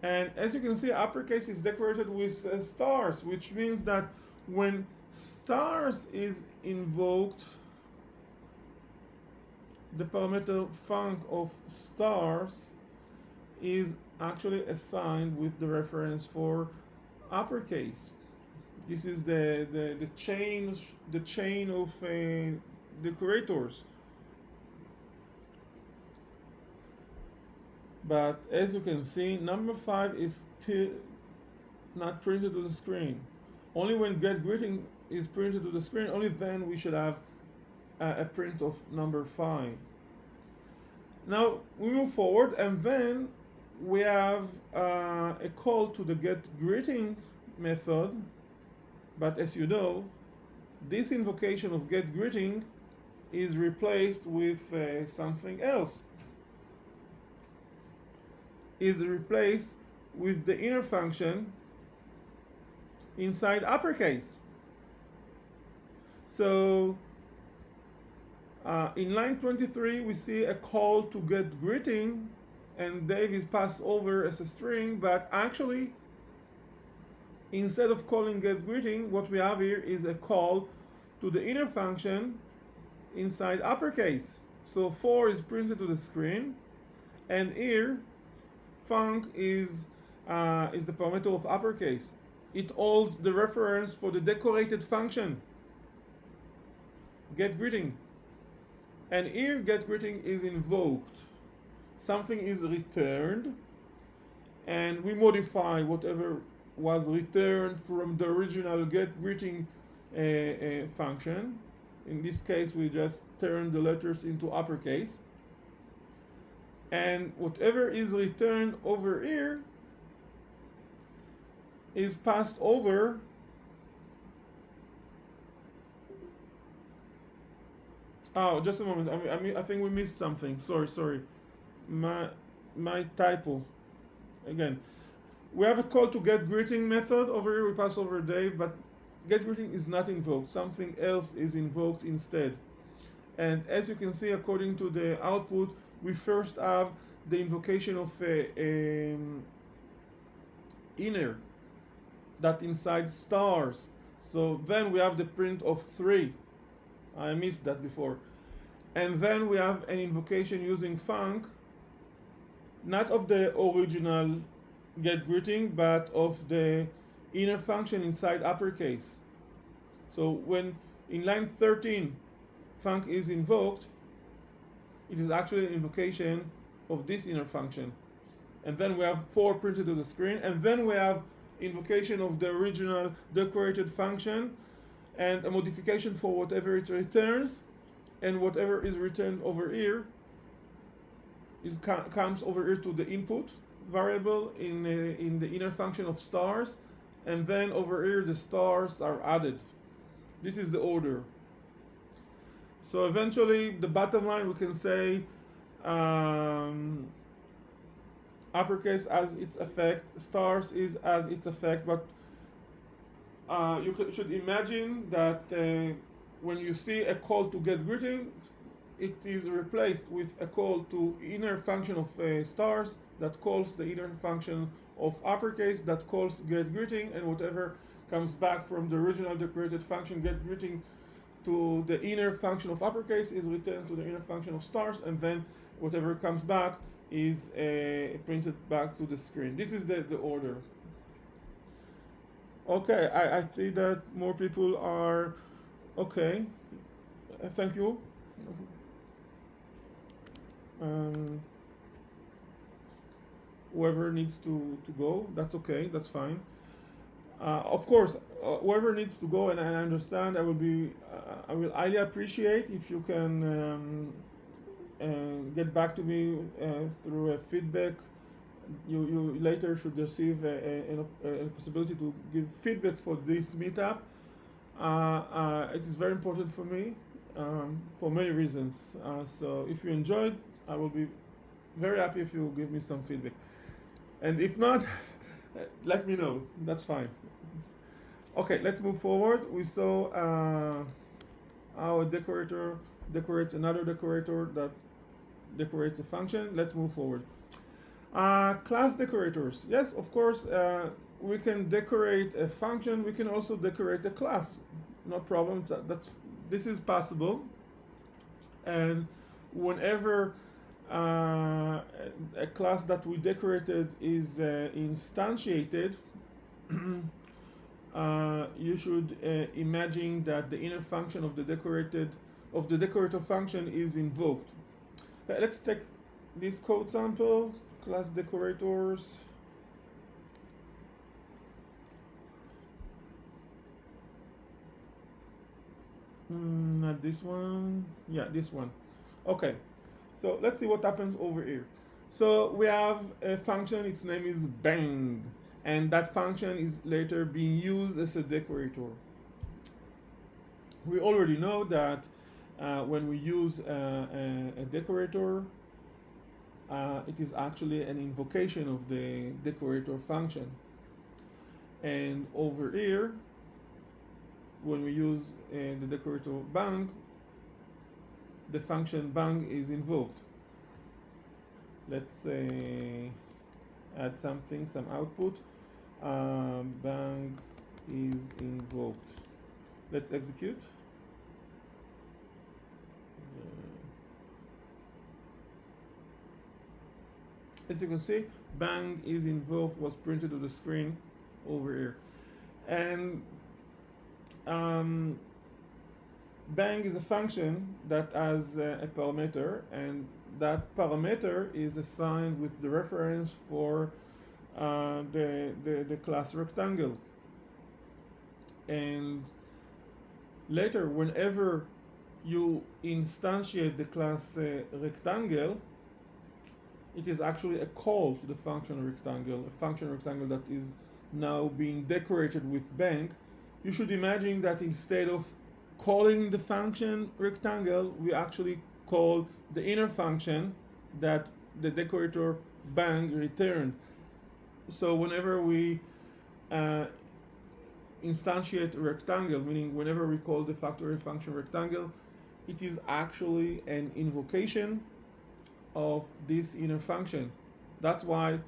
And as you can see, uppercase is decorated with stars, which means that when stars is invoked, the parameter func of stars is actually assigned with the reference for uppercase. This is the chain of decorators. But as you can see, number 5 is still not printed to the screen. Only when getGreeting is printed to the screen, only then we should have a print of number 5. Now we move forward, and then we have a call to the getGreeting method. But as you know, this invocation of getGreeting is replaced with something else. Is replaced with the inner function inside uppercase. So in line 23, we see a call to getGreeting, and Dave is passed over as a string, but actually, instead of calling getGreeting, what we have here is a call to the inner function inside uppercase. So 4 is printed to the screen, and here func is the parameter of uppercase. It holds the reference for the decorated function getGreeting, and here getGreeting is invoked. Something is returned, and we modify whatever was returned from the original getGreeting function. In this case, we just turn the letters into uppercase. And whatever is returned over here is passed over just a moment. I think we missed something. Sorry. My typo. Again, we have a call to getGreeting method over here. We pass over Dave, but getGreeting is not invoked. Something else is invoked instead. And as you can see, according to the output, we first have the invocation of inner that inside stars. So then we have the print of 3. I missed that before. And then we have an invocation using func, not of the original getGreeting, but of the inner function inside uppercase. So when in line 13 func is invoked, it is actually an invocation of this inner function. And then we have 4 printed to the screen, and then we have invocation of the original decorated function and a modification for whatever it returns, and whatever is returned over here comes over here to the input variable in the inner function of stars, and then over here the stars are added. This is the order. So eventually, the bottom line we can say um, uppercase as its effect, stars is as its effect, but should imagine that when you see a call to get greeting, it is replaced with a call to inner function of stars that calls the inner function of uppercase that calls get greeting, and whatever comes back from the original decorated function get greeting to the inner function of uppercase is returned to the inner function of stars, and then whatever comes back is printed back to the screen. This is the order. Okay, I see that more people are okay. Thank you. Um, Whoever needs to go, that's okay, that's fine. Of course, whoever needs to go, and I understand, I will highly appreciate if you can get back to me through a feedback. You later should receive a possibility to give feedback for this meetup. It is very important for me for many reasons. So if you enjoyed, I will be very happy if you give me some feedback. And if not, let me know. That's fine. Okay, let's move forward. We saw how a decorator decorates another decorator that decorates a function. Let's move forward. Class decorators. Yes, of course, we can decorate a function. We can also decorate a class. No problem. This is possible. And whenever a class that we decorated is instantiated, you should imagine that the inner function of the decorator function is invoked. Let's take this code sample, class decorators. Not this one. Yeah, this one. Okay. So let's see what happens over here. So we have a function, its name is bang, and that function is later being used as a decorator. We already know that when we use a decorator, it is actually an invocation of the decorator function. And over here, when we use the decorator bang, the function bang is invoked. Let's add something, some output. Bang is invoked. Let's execute. As you can see, bang is invoked was printed to the screen over here. And bang is a function that has a parameter, and that parameter is assigned with the reference for the class rectangle. And later, whenever you instantiate the class rectangle, it is actually a call to the function rectangle, a function rectangle that is now being decorated with bang. You should imagine that instead of calling the function rectangle, we actually call the inner function that the decorator bang returned. So whenever we instantiate a rectangle, meaning whenever we call the factory function rectangle, it is actually an invocation of this inner function. That's why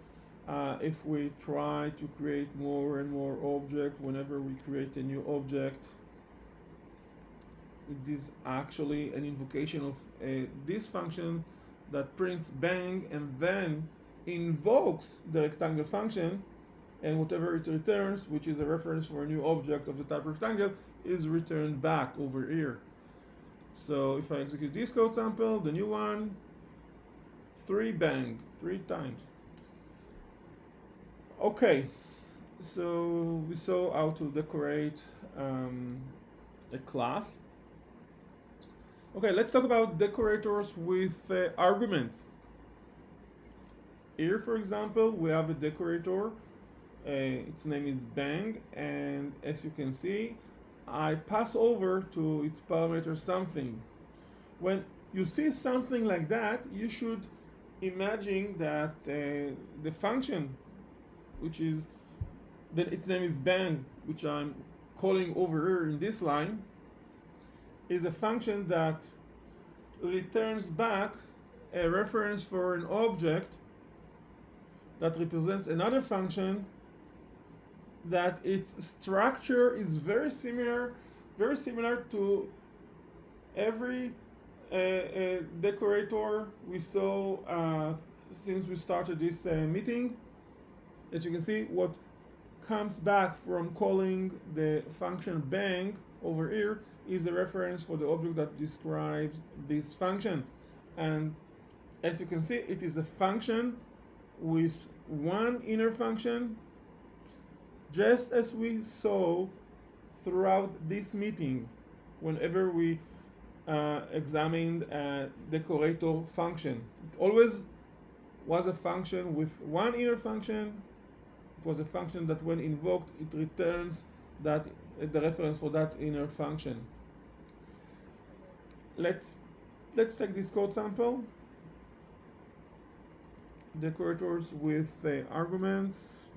if we try to create more and more objects, whenever we create a new object, it is actually an invocation of this function that prints bang and then invokes the rectangle function, and whatever it returns, which is a reference for a new object of the type rectangle, is returned back over here. So if I execute this code sample, the new one, 3 bang, 3 times. Okay, so we saw how to decorate a class. Okay, let's talk about decorators with arguments. Here, for example, we have a decorator. Its name is bang, and as you can see, I pass over to its parameter something. When you see something like that, you should imagine that the function, which is that its name is bang, which I'm calling over here in this line, is a function that returns back a reference for an object that represents another function that its structure is very similar to every decorator we saw since we started this meeting. As you can see, what comes back from calling the function bang over here is a reference for the object that describes this function. And as you can see, it is a function with one inner function, just as we saw throughout this meeting whenever we examined a decorator function. It always was a function with one inner function. It was a function that when invoked, it returns that the reference for that inner function. Let's take this code sample. Decorators with arguments.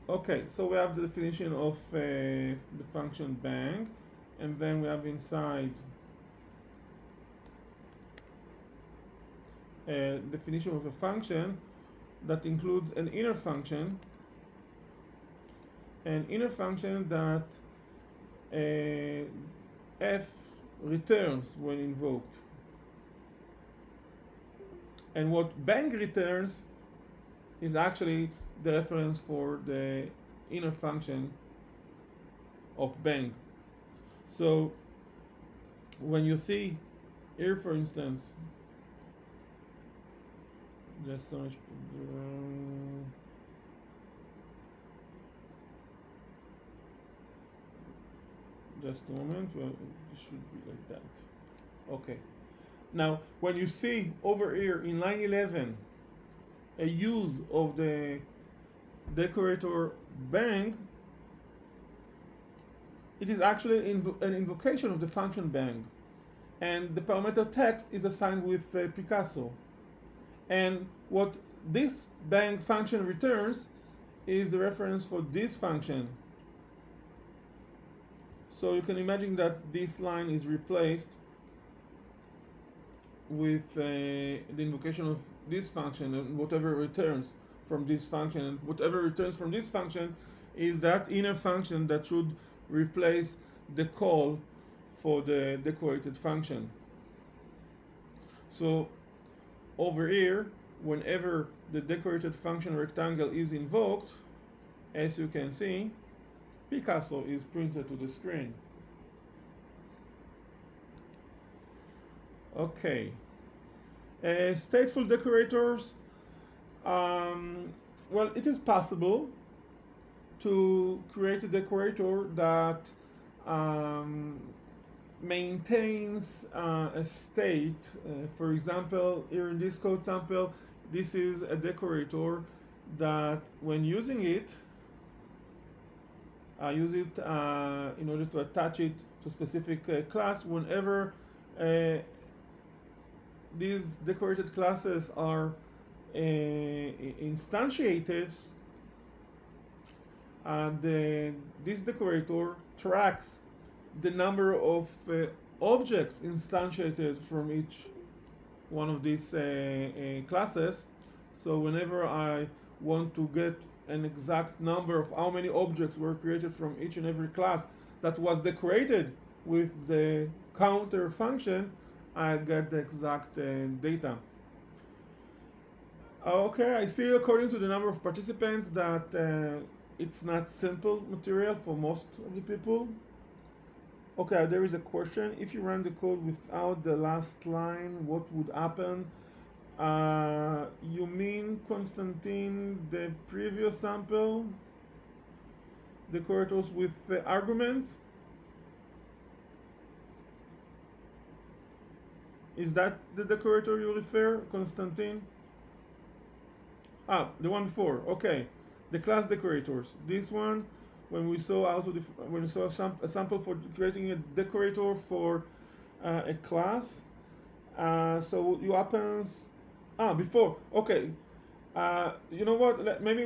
Okay, so we have the definition of the function bang, and then we have inside a definition of a function that includes an inner function that f returns when invoked. And what bang returns is actually the reference for the inner function of bang. So when you see here, for instance, just a moment, well, it should be like that. Okay. Now, when you see over here in line 11 a use of the decorator bang, it is actually an invocation of the function bang, and the parameter text is assigned with Picasso. And what this bang function returns is the reference for this function. So you can imagine that this line is replaced with the invocation of this function, and whatever returns from this function, and whatever returns from this function is that inner function that should replace the call for the decorated function. So over here, whenever the decorated function rectangle is invoked, as you can see, Picasso is printed to the screen. Okay. Stateful decorators. Well, it is possible to create a decorator that maintains a state. For example, here in this code sample, this is a decorator that when using it, I use it in order to attach it to a specific class. Whenever these decorated classes are instantiated, and this decorator tracks the number of objects instantiated from each one of these classes. So whenever I want to get an exact number of how many objects were created from each and every class that was decorated with the counter function, I get the exact data. Okay, I see according to the number of participants that it's not simple material for most of the people. Okay, there is a question. If you run the code without the last line, what would happen? You mean, Constantine, the previous sample? Decorators with the arguments? Is that the decorator you refer, Constantine? Ah, the one before. Okay, the class decorators. This one, when we saw when we saw a sample for creating a decorator for a class. So you happens. Ah, before. Okay. You know what? Maybe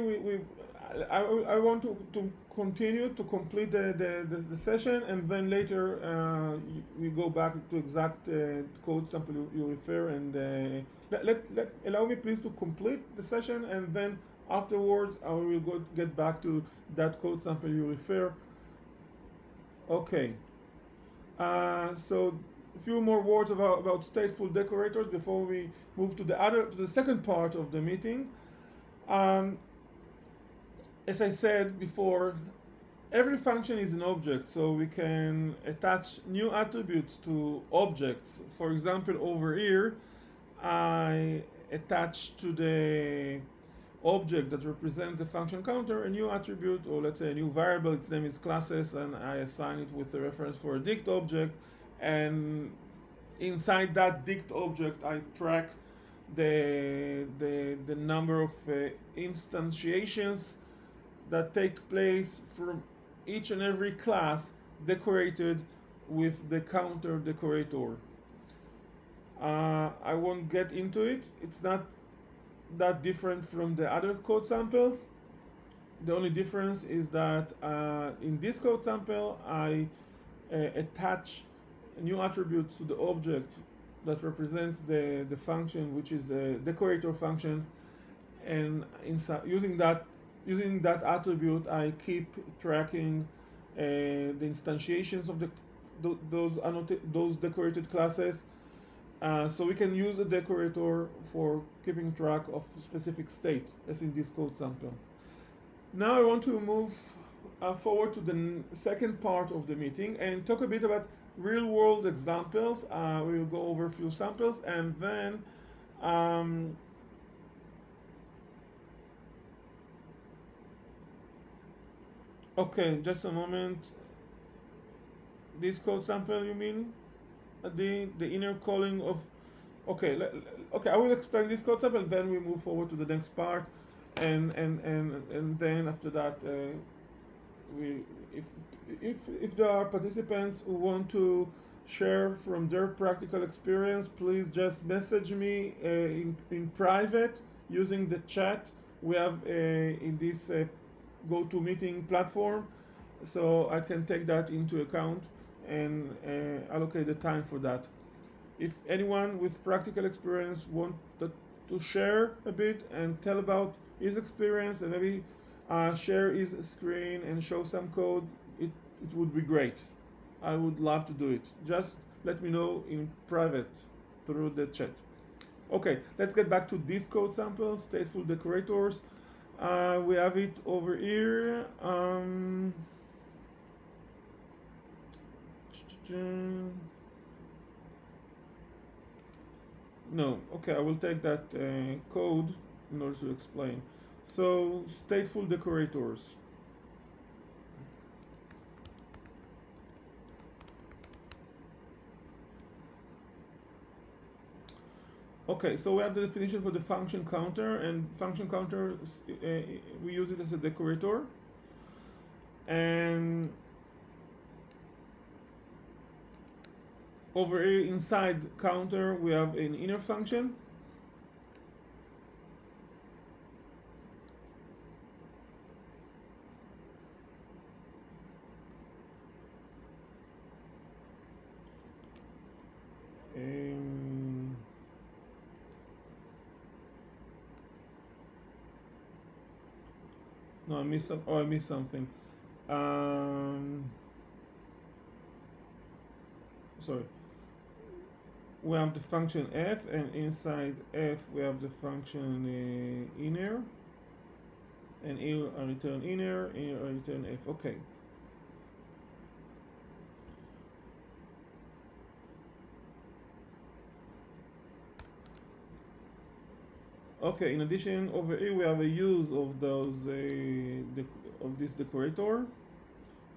I want to continue to complete the session, and then later we go back to exact code sample you refer, and allow me please to complete the session, and then afterwards I will get back to that code sample you refer. Okay. So a few more words about stateful decorators before we move to the second part of the meeting. Um, as I said before, every function is an object, so we can attach new attributes to objects. For example, over here, I attach to the object that represents the function counter a new attribute, or let's say a new variable. Its name is classes, and I assign it with a reference for a dict object. And inside that dict object, I track the number of instantiations that take place from each and every class decorated with the counter decorator. I won't get into it. It's not that different from the other code samples. The only difference is that in this code sample, I attach new attributes to the object that represents the function, which is the decorator function, and using that attribute, I keep tracking the instantiations of those decorated classes. So we can use a decorator for keeping track of specific state, as in this code sample. Now I want to move forward to the second part of the meeting and talk a bit about real-world examples. We will go over a few samples, and then okay, just a moment. This code sample, you mean? The inner calling of. Okay, okay. I will explain this code sample, and then we move forward to the next part, and then after that, we if there are participants who want to share from their practical experience, please just message me in private using the chat we have in this GoToMeeting platform, so I can take that into account and allocate the time for that. If anyone with practical experience wants to share a bit and tell about his experience and maybe share his screen and show some code, it would be great. I would love to do it. Just let me know in private through the chat. Okay, let's get back to this code sample, stateful decorators. We have it over here. No, okay, I will take that code in order to explain. So, stateful decorators. Okay, so we have the definition for the function counter, and function counter, we use it as a decorator. And over here inside counter, we have an inner function. No, I missed some. Oh, I missed something. Sorry. We have the function f, and inside f we have the function inner, and here I return inner, here I return f. Okay. Okay. In addition, over here we have a use of those of this decorator.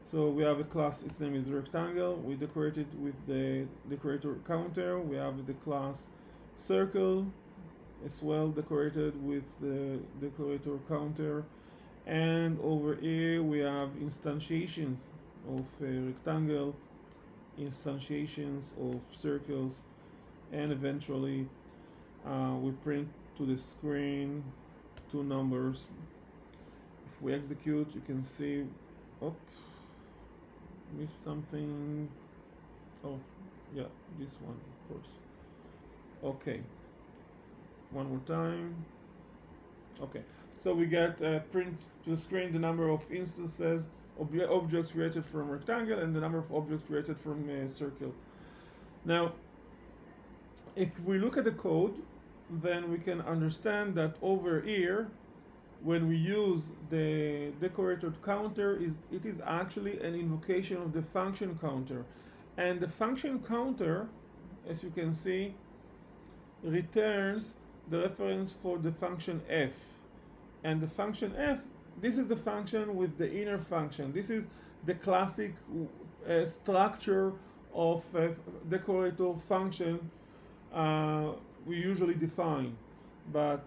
So we have a class, its name is rectangle. We decorate it with the decorator counter. We have the class circle as well, decorated with the decorator counter. And over here we have instantiations of a rectangle, instantiations of circles, and eventually we print to the screen two numbers. If we execute, you can see, oh, missed something. Oh, yeah, this one, of course. Okay, one more time. Okay, so we get print to the screen the number of instances, objects created from rectangle, and the number of objects created from circle. Now, if we look at the code, then we can understand that over here, when we use the decorator counter, it is actually an invocation of the function counter. And the function counter, as you can see, returns the reference for the function f. And the function f, this is the function with the inner function. This is the classic structure of decorator function we usually define. But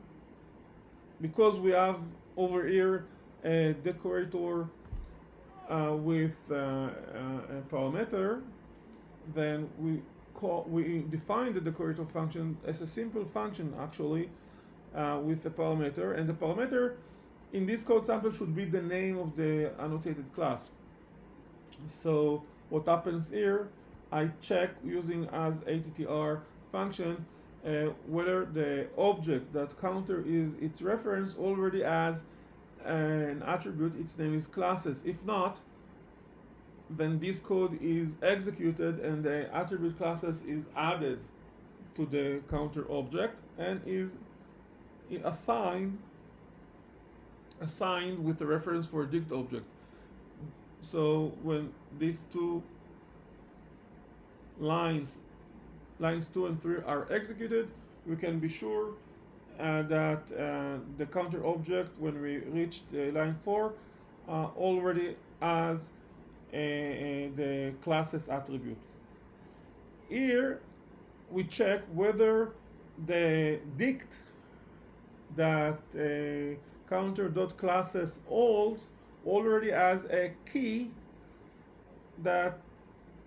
because we have over here a decorator with a parameter, then we define the decorator function as a simple function actually with a parameter, and the parameter in this code sample should be the name of the annotated class. So what happens here, I check using as attr function whether the object that counter is its reference already has an attribute, its name is classes. If not, then this code is executed and the attribute classes is added to the counter object and is assigned with the reference for a dict object. So when these two lines 2 and 3 are executed, we can be sure that the counter object, when we reach line 4, already has the classes attribute. Here we check whether the dict that counter.classes holds already has a key that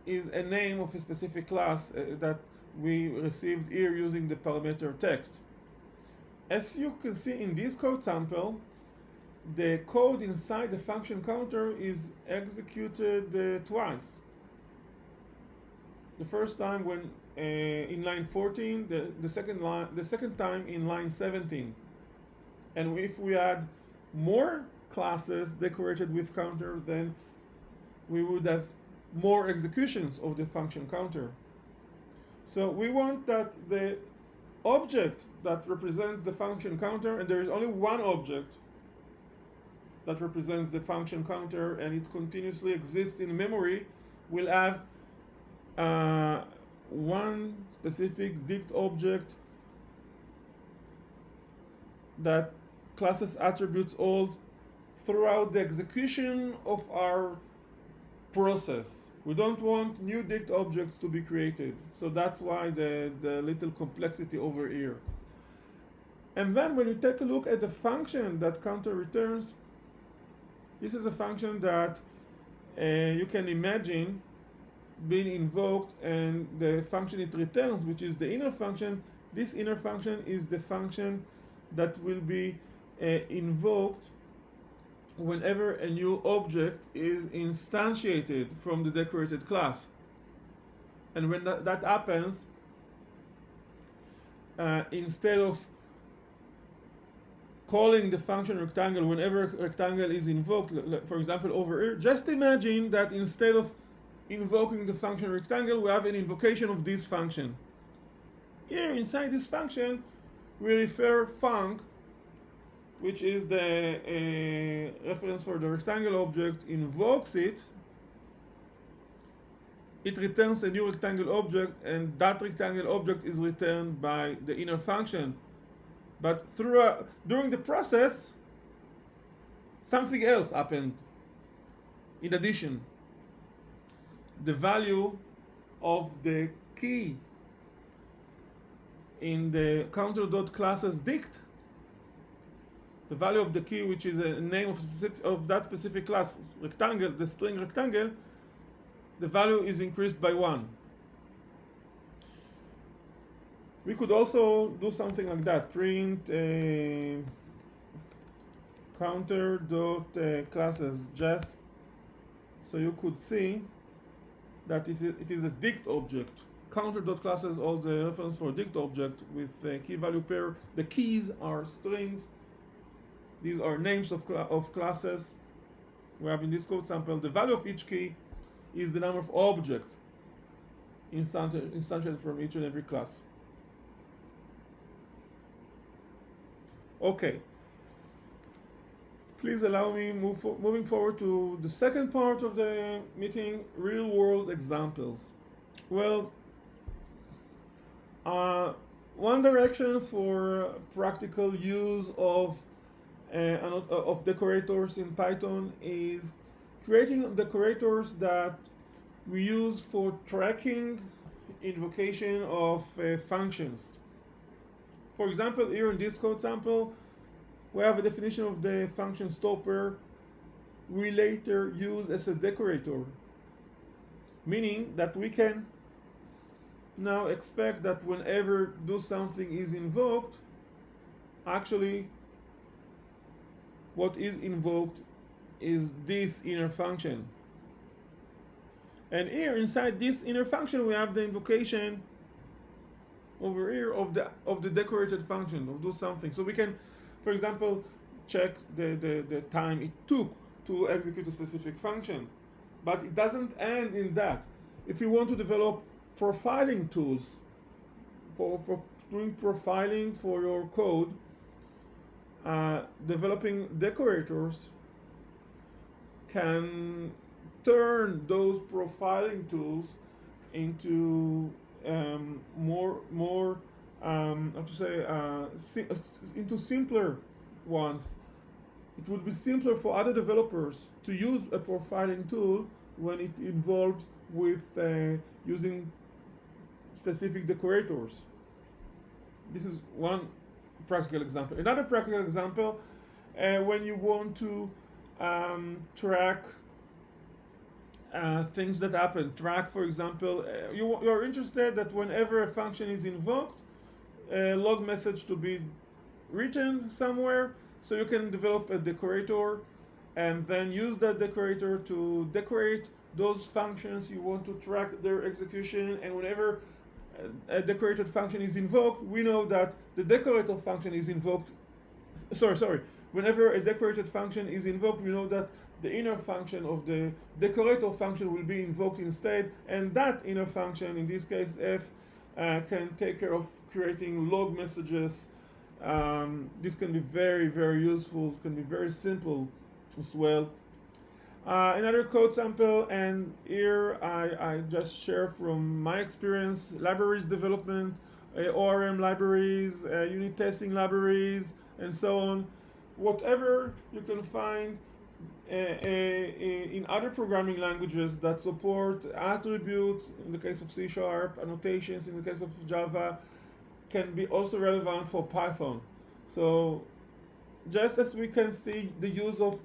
is a name of a specific class that we received here using the parameter text. As you can see in this code sample, the code inside the function counter is executed twice. The first time when in line 14, the second time in line 17. And if we add more classes decorated with counter, then we would have more executions of the function counter. So we want that the object that represents the function counter, and there is only one object that represents the function counter and it continuously exists in memory, will have one specific dict object that classes attributes holds throughout the execution of our process. We don't want new dict objects to be created. So that's why the little complexity over here. And then when you take a look at the function that counter returns, this is a function that you can imagine being invoked, and the function it returns, which is the inner function, this inner function is the function that will be invoked whenever a new object is instantiated from the decorated class. And when that happens, instead of calling the function rectangle whenever rectangle is invoked, for example over here, just imagine that instead of invoking the function rectangle, we have an invocation of this function. Here inside this function, we refer func, which is the reference for the rectangle object, invokes it, it returns a new rectangle object, and that rectangle object is returned by the inner function. But during the process, something else happened in addition. the value of the key in the counter.classes dict, the value of the key, which is a name of that specific class, rectangle, the string rectangle, the value is increased by 1. We could also do something like that, print counter.classes, just so you could see that it is a dict object. Counter.classes, all the reference for dict object with key value pair. The keys are strings. These are names of classes. We have in this code sample, the value of each key is the number of objects instantiated from each and every class. Okay. Please allow me moving forward to the second part of the meeting, real-world examples. Well, one direction for practical use of decorators in Python is creating decorators that we use for tracking invocation of functions. For example, here in this code sample, we have a definition of the function stopper we later use as a decorator, meaning that we can now expect that whenever do something is invoked, actually what is invoked is this inner function. And here inside this inner function we have the invocation over here of the decorated function of do something. So we can, for example, check the time it took to execute a specific function. But it doesn't end in that. If you want to develop profiling tools for doing profiling for your code, developing decorators can turn those profiling tools into into simpler ones. It would be simpler for other developers to use a profiling tool when it involves with using specific decorators. This is one practical example. Another practical example, when you want to track things that happen. Track, for example, you're interested that whenever a function is invoked, a log message to be written somewhere, so you can develop a decorator and then use that decorator to decorate those functions you want to track their execution. And whenever a decorated function is invoked, we know that the decorator function is invoked. Whenever a decorated function is invoked, we know that the inner function of the decorator function will be invoked instead, and that inner function, in this case f, can take care of creating log messages. This can be very, very useful, can be very simple as well. Another code sample, and here I just share from my experience, libraries development, ORM libraries, unit testing libraries, and so on. Whatever you can find in other programming languages that support attributes, in the case of C#, annotations in the case of Java, can be also relevant for Python. So just as we can see the use of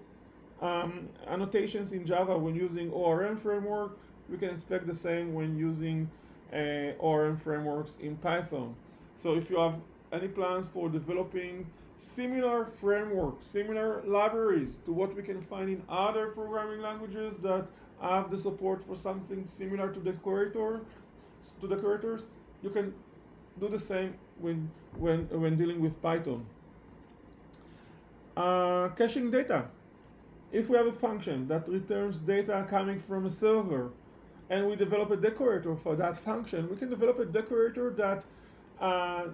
annotations in Java when using ORM framework, we can expect the same when using ORM frameworks in Python. So if you have any plans for developing similar frameworks, similar libraries to what we can find in other programming languages that have the support for something similar to decorators, you can do the same when dealing with Python. Caching data. If we have a function that returns data coming from a server and we develop a decorator for that function, we can develop a decorator that a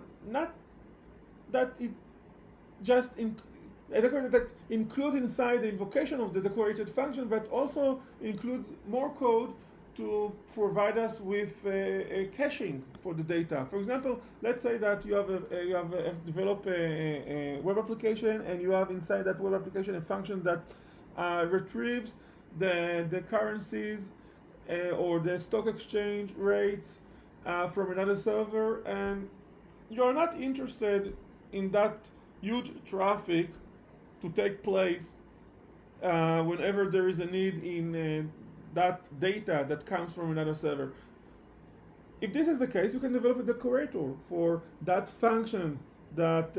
decorator that includes inside the invocation of the decorated function, but also includes more code to provide us with a caching for the data. For example, let's say that you have developed a web application, and you have inside that web application a function that retrieves the currencies or the stock exchange rates from another server, and you're not interested in that huge traffic to take place whenever there is a need in that data that comes from another server. If this is the case, you can develop a decorator for that function that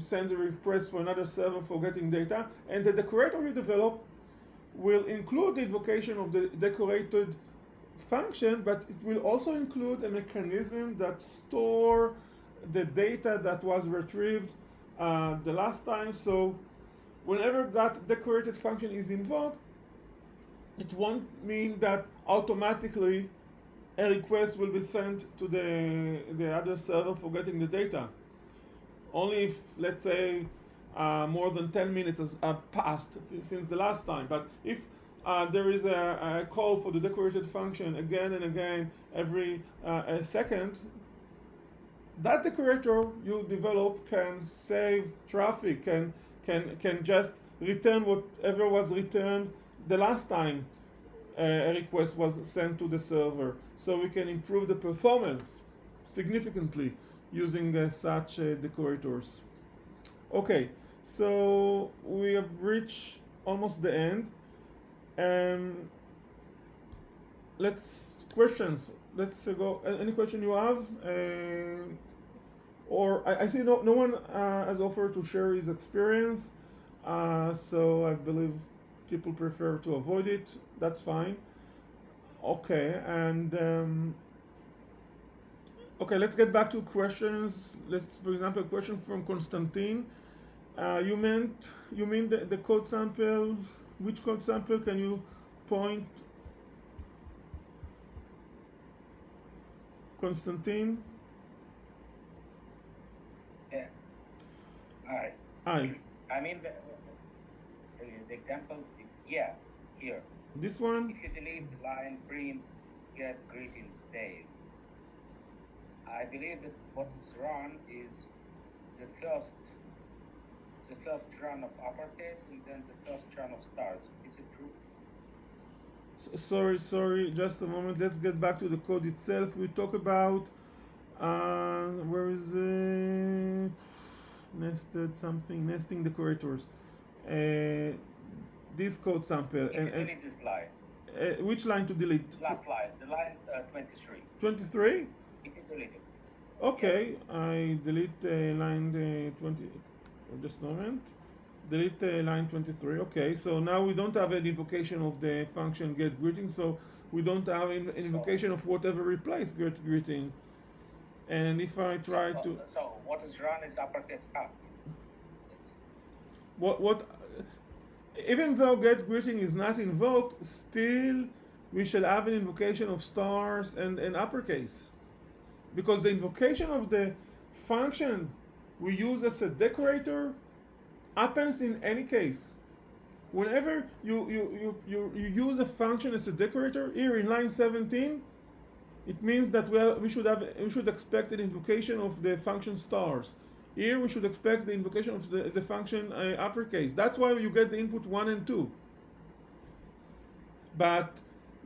sends a request for another server for getting data, and the decorator you develop will include the invocation of the decorated function, but it will also include a mechanism that store the data that was retrieved the last time. So whenever that decorated function is invoked, it won't mean that automatically a request will be sent to the other server for getting the data. Only if, let's say, more than 10 minutes have passed since the last time. But if there is a call for the decorated function again and again every a second, that decorator you develop can save traffic, can just return whatever was returned the last time a request was sent to the server. So we can improve the performance significantly using such decorators. Okay, so we have reached almost the end. Questions. Let's go. Any question you have? Or I see no one has offered to share his experience. So I believe people prefer to avoid it. That's fine. Okay, and okay, let's get back to questions. Let's, for example, a question from Konstantin. You mean the code sample? Which code sample can you point? Konstantin? Yeah. Hi. Hi. I mean the example. Yeah. Here. This one? If you delete line print get greeting save, I believe that what is run is the first run of uppercase and then the first run of stars. Is it true? Sorry, just a moment. Let's get back to the code itself. We talk about where is it? Nesting decorators. This code sample. And delete this line. Which line to delete? Last line, the line 23. 23? If you delete it. Okay, yes. I delete line 20. Just a moment. Delete line 23. Okay, so now we don't have an invocation of the function get greeting, so we don't have an invocation of whatever replace get greeting. And if I try to... So what is run is uppercase up. Even though get greeting is not invoked, still we shall have an invocation of stars and uppercase. Because the invocation of the function we use as a decorator happens in any case. Whenever you use a function as a decorator, here in line 17, it means that we should expect an invocation of the function stars. Here we should expect the invocation of the function uppercase. That's why you get the input 1 and 2. But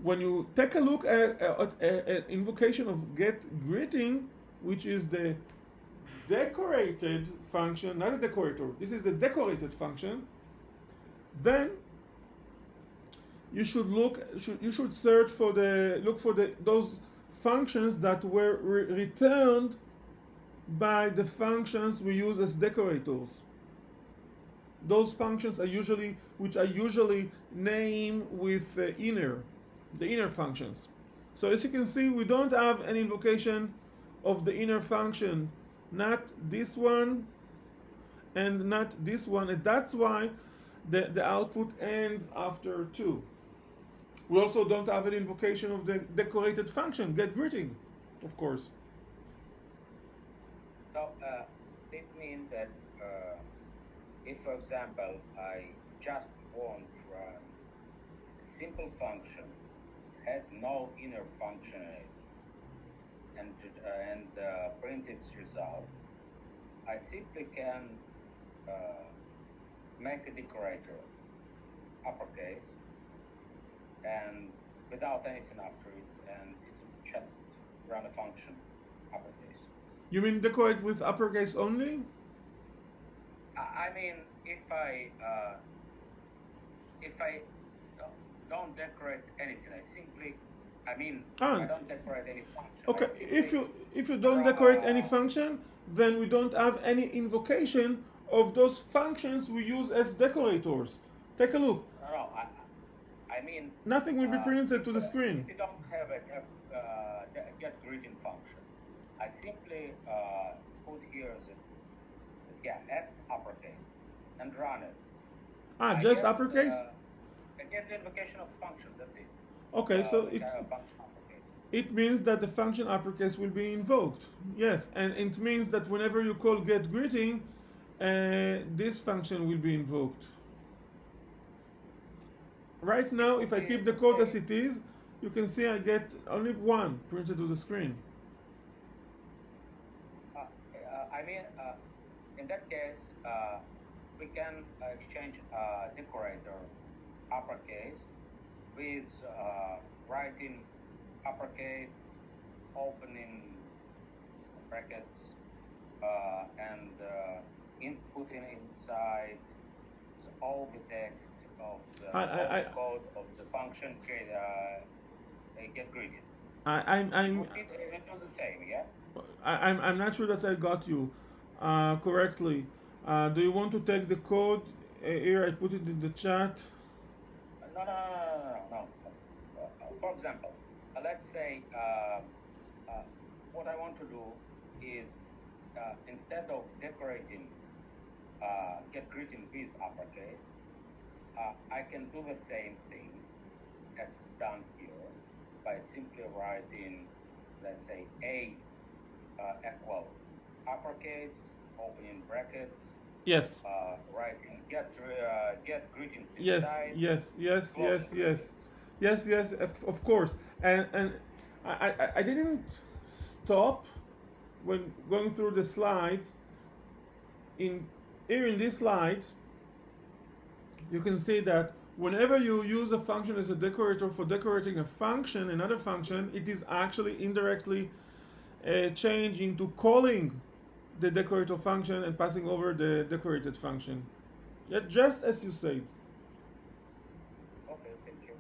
when you take a look at an invocation of get greeting, which is the decorated function, not a decorator, this is the decorated function, then you should search for those functions that were returned by the functions we use as decorators. Those functions are usually named with the inner functions. So as you can see, we don't have an invocation of the inner function, not this one and not this one, and that's why the output ends after 2. We also don't have an invocation of the decorated function, get greeting, of course. So this means that if, for example, I just want to run a simple function, has no inner function in it, and print its result, I simply can make a decorator uppercase and without anything after it, and it will just run a function uppercase. You mean decorate with uppercase only? I mean, if I don't decorate anything, I Ah, don't decorate any function. okay. I If you don't decorate any function, then we don't have any invocation of those functions we use as decorators. Take a look. no, I mean, Nothing will be printed to the screen. if you don't have a get greeting function, I simply put here F uppercase and run it. Ah, I just get, uppercase? I get the invocation of function. That's it. Okay, so The kind of function uppercase. it means that the function uppercase will be invoked. Yes, and it means that whenever you call get greeting, this function will be invoked. Right now, if I keep the code as it is, you can see I get only one printed to the screen. In that case, we can exchange decorator uppercase with writing uppercase, opening brackets, and inputting inside all the text of the code of the function get greeted. I'm do the same, yeah? I'm not sure that I got you correctly. Do you want to take the code? Here, I put it in the chat. No. For example, let's say what I want to do is instead of decorating get greeting with uppercase, I can do the same thing as is done here by simply writing, let's say, A equal uppercase, opening brackets. Yes. Writing get greeting Yes, inside. yes, of course. And I didn't stop when going through the slides. Here in this slide, you can see that whenever you use a function as a decorator for decorating a function, another function, it is actually indirectly changed into calling the decorator function and passing over the decorated function. Yeah, just as you said. Okay, thank you.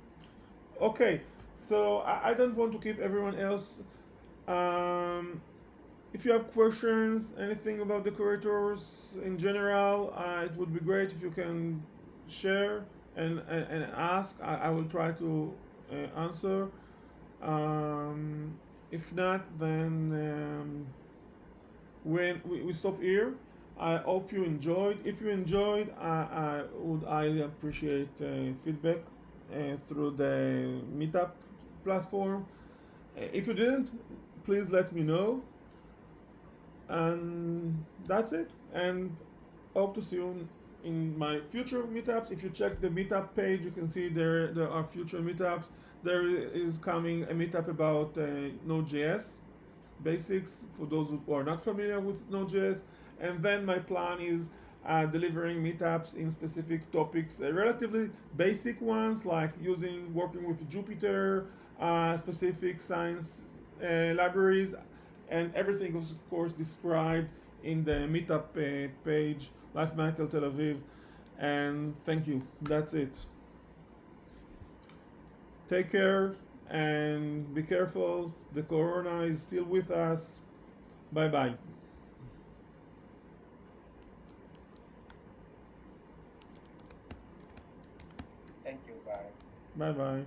Okay, so I don't want to keep everyone else. If you have questions, anything about decorators in general, it would be great if you can share and ask. I will try to answer. If not, then when we stop here. I hope you enjoyed. If you enjoyed, I would highly appreciate feedback through the Meetup platform. If you didn't, please let me know. And that's it. And hope to see you in my future meetups. If you check the meetup page, you can see there are future meetups. There is coming a meetup about Node.js basics for those who are not familiar with Node.js. And then my plan is delivering meetups in specific topics, relatively basic ones like working with Jupyter, specific science libraries, and everything is of course described in the meetup page, Life Michael Tel Aviv. And thank you. That's it. Take care and be careful. The corona is still with us. Bye bye. Thank you. Bye. Bye bye.